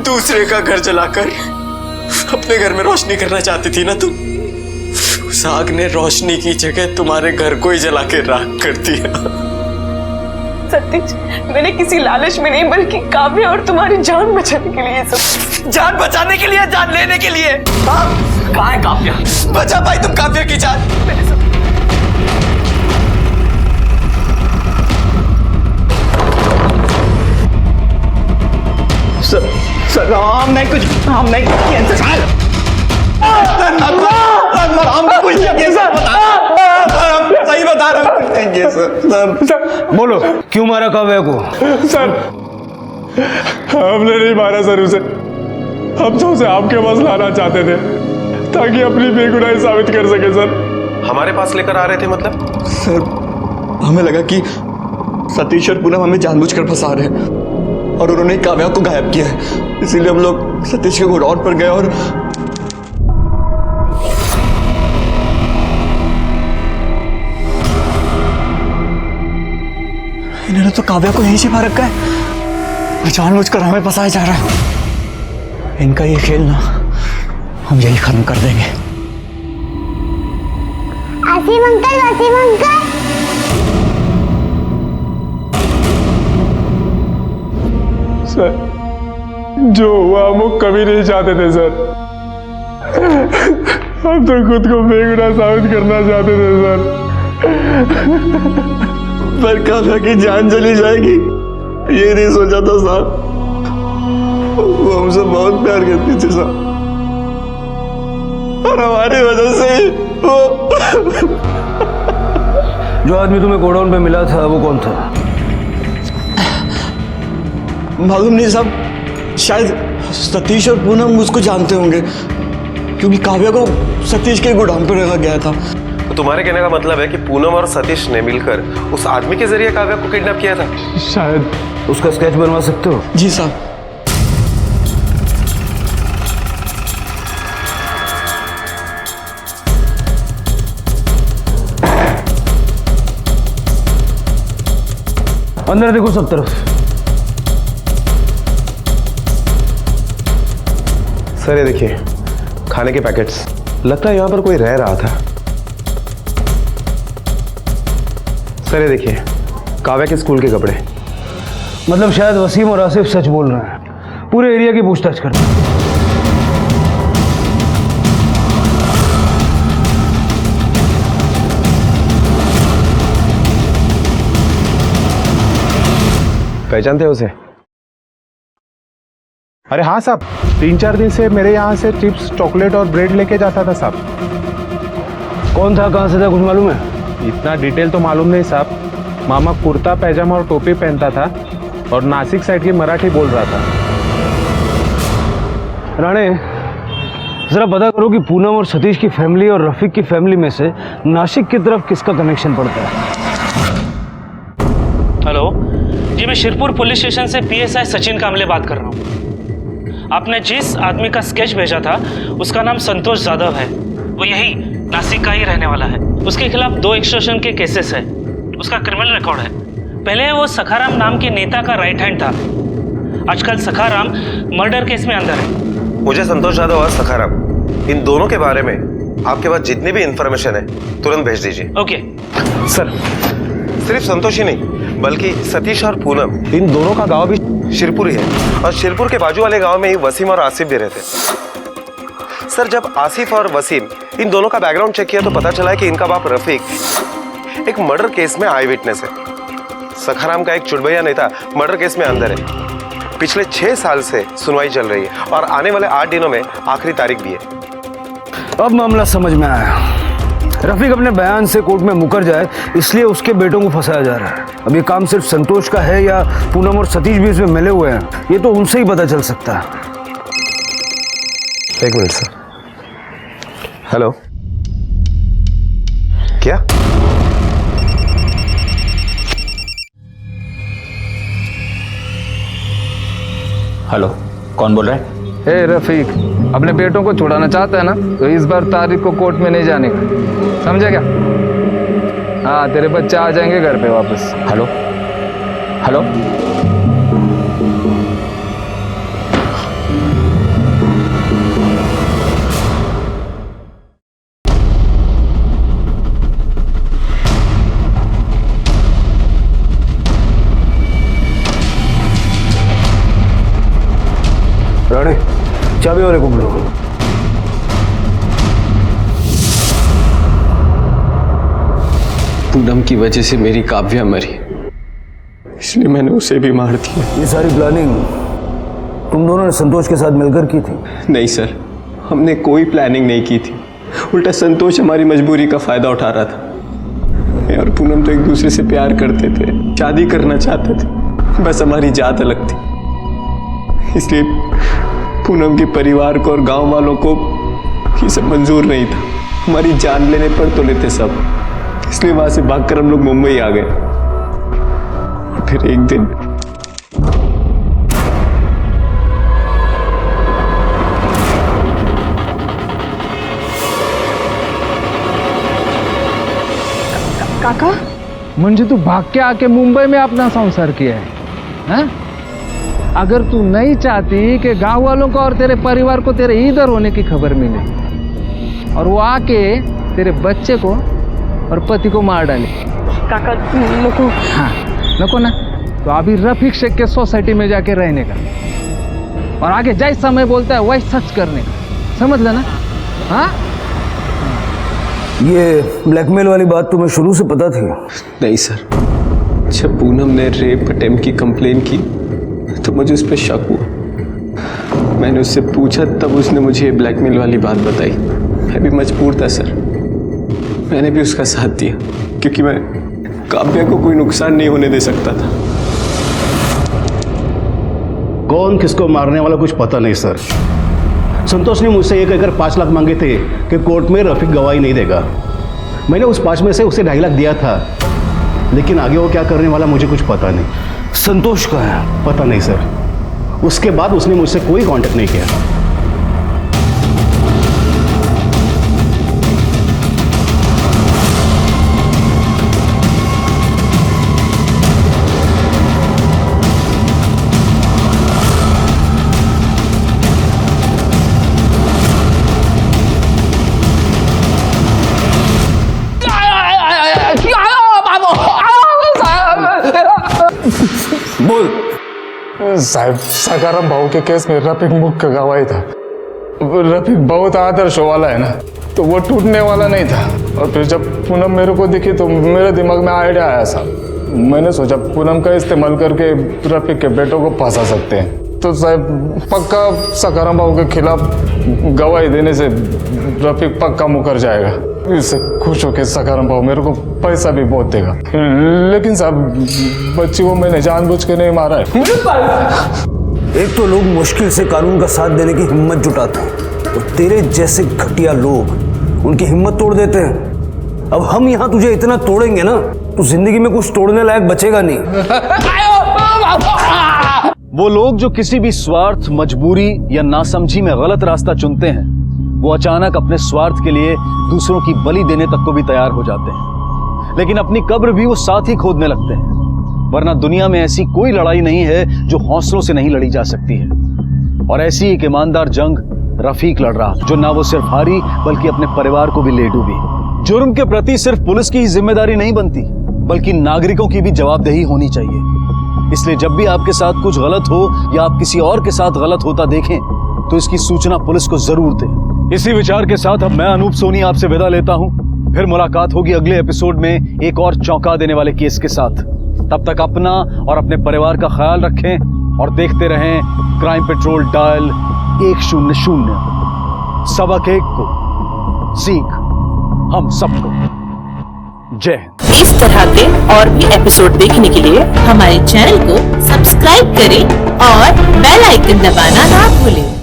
दूसरे का घर जलाकर अपने घर में रोशनी करना चाहती थी ना तुम? उस आग ने रोशनी की जगह तुम्हारे घर को ही जला के राख कर दिया। सतीश, मैंने किसी लालच में नहीं बल्कि काव्या और तुम्हारी जान बचाने के लिए ये सब। जान बचाने के लिए, जान लेने के लिए? कहाँ है काव्या? बचा पाई तुम काव्या की जान? सर हम नहीं कुछ किया सर। हमने कुछ नहीं किया सर, सही बता रहा हूँ सर। बोलो, क्यों मारा काव्या को? सर हमने नहीं मारा सर उसे, हम तो उसे आपके पास लाना चाहते थे ताकि अपनी बेगुनाही साबित कर सके सर। हमारे पास लेकर आ रहे थे मतलब? सर हमें लगा कि सतीश और पूनम हमें जानबूझकर फंसा रहे हैं और उन्होंने काव्या को गायब किया है, इसीलिए हम लोग सतीश के गोडाउन पर गए और इन्होंने तो काव्या को यहीं छिपा रखा है, जानबूझकर हमें फंसाया जा रहा है। इनका ये खेल ना हम यही खत्म कर देंगे। वसीम अंकल, सर जो हुआ हम वो कभी नहीं चाहते थे सर, हम तो खुद को बेगुनाह साबित करना चाहते थे सर। पर काव्या की जान चली जाएगी ये नहीं सोचा था साहब। वो हमसे बहुत प्यार करती थी साहब, और हमारी वजह से ही वो जो आदमी तुम्हें गोडाउन पे मिला था वो कौन था? मालूम नहीं साहब, शायद सतीश और पूनम उसको जानते होंगे क्योंकि काव्या को सतीश के गोडाउन पर रखा गया था। तो तुम्हारे कहने का मतलब है कि पूनम और सतीश ने मिलकर उस आदमी के जरिए काव्या को किडनैप किया था? शायद। उसका स्केच बनवा सकते हो? जी साहब। अंदर देखो सब तरफ। सर ये देखिए खाने के पैकेट्स, लगता है यहां पर कोई रह रहा था। सर ये देखिए काव्या के स्कूल के कपड़े। मतलब शायद वसीम और आसिफ सच बोल रहे हैं, पूरे एरिया की पूछताछ करते हैं। पहचानते हो उसे? अरे हाँ साहब, 3-4 दिन से मेरे यहाँ से चिप्स, चॉकलेट और ब्रेड लेके जाता था साहब। कौन था, कहाँ से था, कुछ मालूम है? इतना डिटेल तो मालूम नहीं साहब। मामा कुर्ता पैजामा और टोपी पहनता था और नासिक साइड की मराठी बोल रहा था। राणे जरा पता करो कि पूनम और सतीश की फैमिली और रफीक की फैमिली में से नासिक की तरफ किसका कनेक्शन पड़ता है। हेलो जी, मैं शिरपुर पुलिस स्टेशन से पीएसआई सचिन कामले बात कर रहा हूँ। आपने जिस आदमी का स्केच भेजा था उसका नाम संतोष जाधव है, वो यही नासिक का ही रहने वाला है। उसके खिलाफ 2 एक्सटॉर्शन के केसेस है, उसका क्रिमिनल रिकॉर्ड है। पहले वो सखाराम नाम के नेता का राइट हैंड था, आजकल सखाराम मर्डर केस में अंदर है। मुझे संतोष यादव और सखाराम इन दोनों के बारे में आपके पास जितनी भी इंफॉर्मेशन है तुरंत भेज दीजिए। Okay sir. सिर्फ संतोष ही नहीं बल्कि सतीश और पूनम इन दोनों का गांव भी शिरपुर ही है, और शिरपुर के बाजू वाले गांव में ही वसीम और आसिफ भी रहते। सर जब आसिफ और वसीम इन दोनों का बैकग्राउंड चेक किया तो पता चला है कि इनका बाप रफीक एक मर्डर केस में आई विटनेस है। सखाराम का एक चुड़बैया नेता मर्डर केस में अंदर है। पिछले 6 साल से सुनवाई चल रही है और आने वाले 8 दिनों में आखिरी तारीख भी है। अब मामला समझ में आया। रफीक अपने बयान से कोर्ट में मुकर जाए इसलिए उसके बेटों को फंसाया जा रहा है। अब ये काम सिर्फ संतोष का है या पूनम और सतीश भी इसमें मिले हुए हैं, ये तो उनसे ही पता चल सकता है। 1 मिनट सर। हेलो, क्या? हेलो, कौन बोल रहा है? ए रफीक, अपने बेटों को छुड़ाना चाहता है ना, तो इस बार तारीख को कोर्ट में नहीं जाने का, समझे क्या? हाँ, तेरे बच्चे आ जाएंगे घर पे वापस। हेलो हेलो, चाबी वाले को बुलाओ। पूनम की वजह से मेरी काव्या मरी, इसलिए मैंने उसे भी मार दिया। ये सारी प्लानिंग तुम दोनों ने संतोष के साथ मिलकर की थी? नहीं सर, हमने कोई प्लानिंग नहीं की थी। उल्टा संतोष हमारी मजबूरी का फायदा उठा रहा था। मैं और पूनम तो एक दूसरे से प्यार करते थे, शादी करना चाहते थे, बस हमारी जात अलग थी। इसलिए पूनम के परिवार को और गांव वालों को ये सब मंजूर नहीं था। हमारी जान लेने पर तो लेते सब, इसलिए वहां से भागकर हम लोग मुंबई आ गए। और फिर एक दिन काका, म्हणजे तू भाग के आके मुंबई में अपना संसार किया है, हाँ? अगर तू नहीं चाहती कि गांव वालों को और तेरे परिवार को तेरे इधर होने की खबर मिले और वो आके तेरे बच्चे को और पति को मार डाले। काका नको। हाँ नको ना, तो अभी रफीक शेख के सोसाइटी में जाके रहने का और आगे जैसा समय बोलता है वही सच करने का, समझ लेना। हाँ, ये ब्लैकमेल वाली बात तुम्हें शुरू से पता थी? नहीं सर, जब पूनम ने रेप अटेम्प्ट की कंप्लेन की तो मुझे उस पर शक हुआ। मैंने उससे पूछा, तब उसने मुझे ब्लैकमेल वाली बात बताई। मैं भी मजबूर था सर, मैंने भी उसका साथ दिया, क्योंकि मैं काव्या को कोई नुकसान नहीं होने दे सकता था। कौन किसको मारने वाला कुछ पता नहीं सर। संतोष ने मुझसे ये कहकर 5 लाख मांगे थे कि कोर्ट में रफीक गवाही नहीं देगा। मैंने उस 5 में से उसे 2.5 लाख दिया था, लेकिन आगे वो क्या करने वाला मुझे कुछ पता नहीं। संतोष का है? पता नहीं सर, उसके बाद उसने मुझसे कोई कांटेक्ट नहीं किया। बोल साहब, सकाराम भाऊ के केस में रफीक मुख्य गवाही था। रफीक बहुत आदर्श वाला है ना, तो वो टूटने वाला नहीं था। और फिर जब पूनम मेरे को दिखी तो मेरे दिमाग में आइडिया आया साहब। मैंने सोचा पूनम का इस्तेमाल करके रफीक के बेटों को फंसा सकते हैं। तो साहब पक्का सकाराम भाऊ के खिलाफ गवाही देने से रफीक पक्का मुकर जाएगा। इससे खुश होकर सकाराम भाऊ मेरे को पैसा भी बहुत देगा। लेकिन साहब बच्ची को मैंने जानबूझ के नहीं मारा है। एक तो लोग मुश्किल से कानून का साथ देने की हिम्मत जुटाते हैं और तेरे जैसे घटिया लोग उनकी हिम्मत तोड़ देते हैं। अब हम यहाँ तुझे इतना तोड़ेंगे ना, तो जिंदगी में कुछ तोड़ने लायक बचेगा नहीं। वो लोग जो किसी भी स्वार्थ, मजबूरी या नासमझी में गलत रास्ता चुनते हैं, वो अचानक अपने स्वार्थ के लिए दूसरों की बलि देने तक को भी तैयार हो जाते हैं। लेकिन अपनी कब्र भी वो साथ ही खोदने लगते हैं। वरना दुनिया में ऐसी कोई लड़ाई नहीं है जो हौसलों से नहीं लड़ी जा सकती है। और ऐसी एक ईमानदार जंग रफीक लड़ रहा, जो ना वो सिर्फ हारी बल्कि अपने परिवार को भी ले डूबी। जुर्म के प्रति सिर्फ पुलिस की ही जिम्मेदारी नहीं बनती, बल्कि नागरिकों की भी जवाबदेही होनी चाहिए। इसलिए जब भी आपके साथ कुछ गलत हो या आप किसी और के साथ गलत होता देखें, तो इसकी सूचना पुलिस को जरूर दें। इसी विचार के साथ अब मैं अनूप सोनी आपसे विदा लेता हूं। फिर मुलाकात होगी अगले एपिसोड में एक और चौंका देने वाले केस के साथ। तब तक अपना और अपने परिवार का ख्याल रखें और देखते रहें क्राइम पेट्रोल डायल 100। सबक एक को सीख हम सबको। जय हिंद। इस तरह के और भी एपिसोड देखने के लिए हमारे चैनल को सब्सक्राइब करें और बेल आइकन दबाना ना भूलें।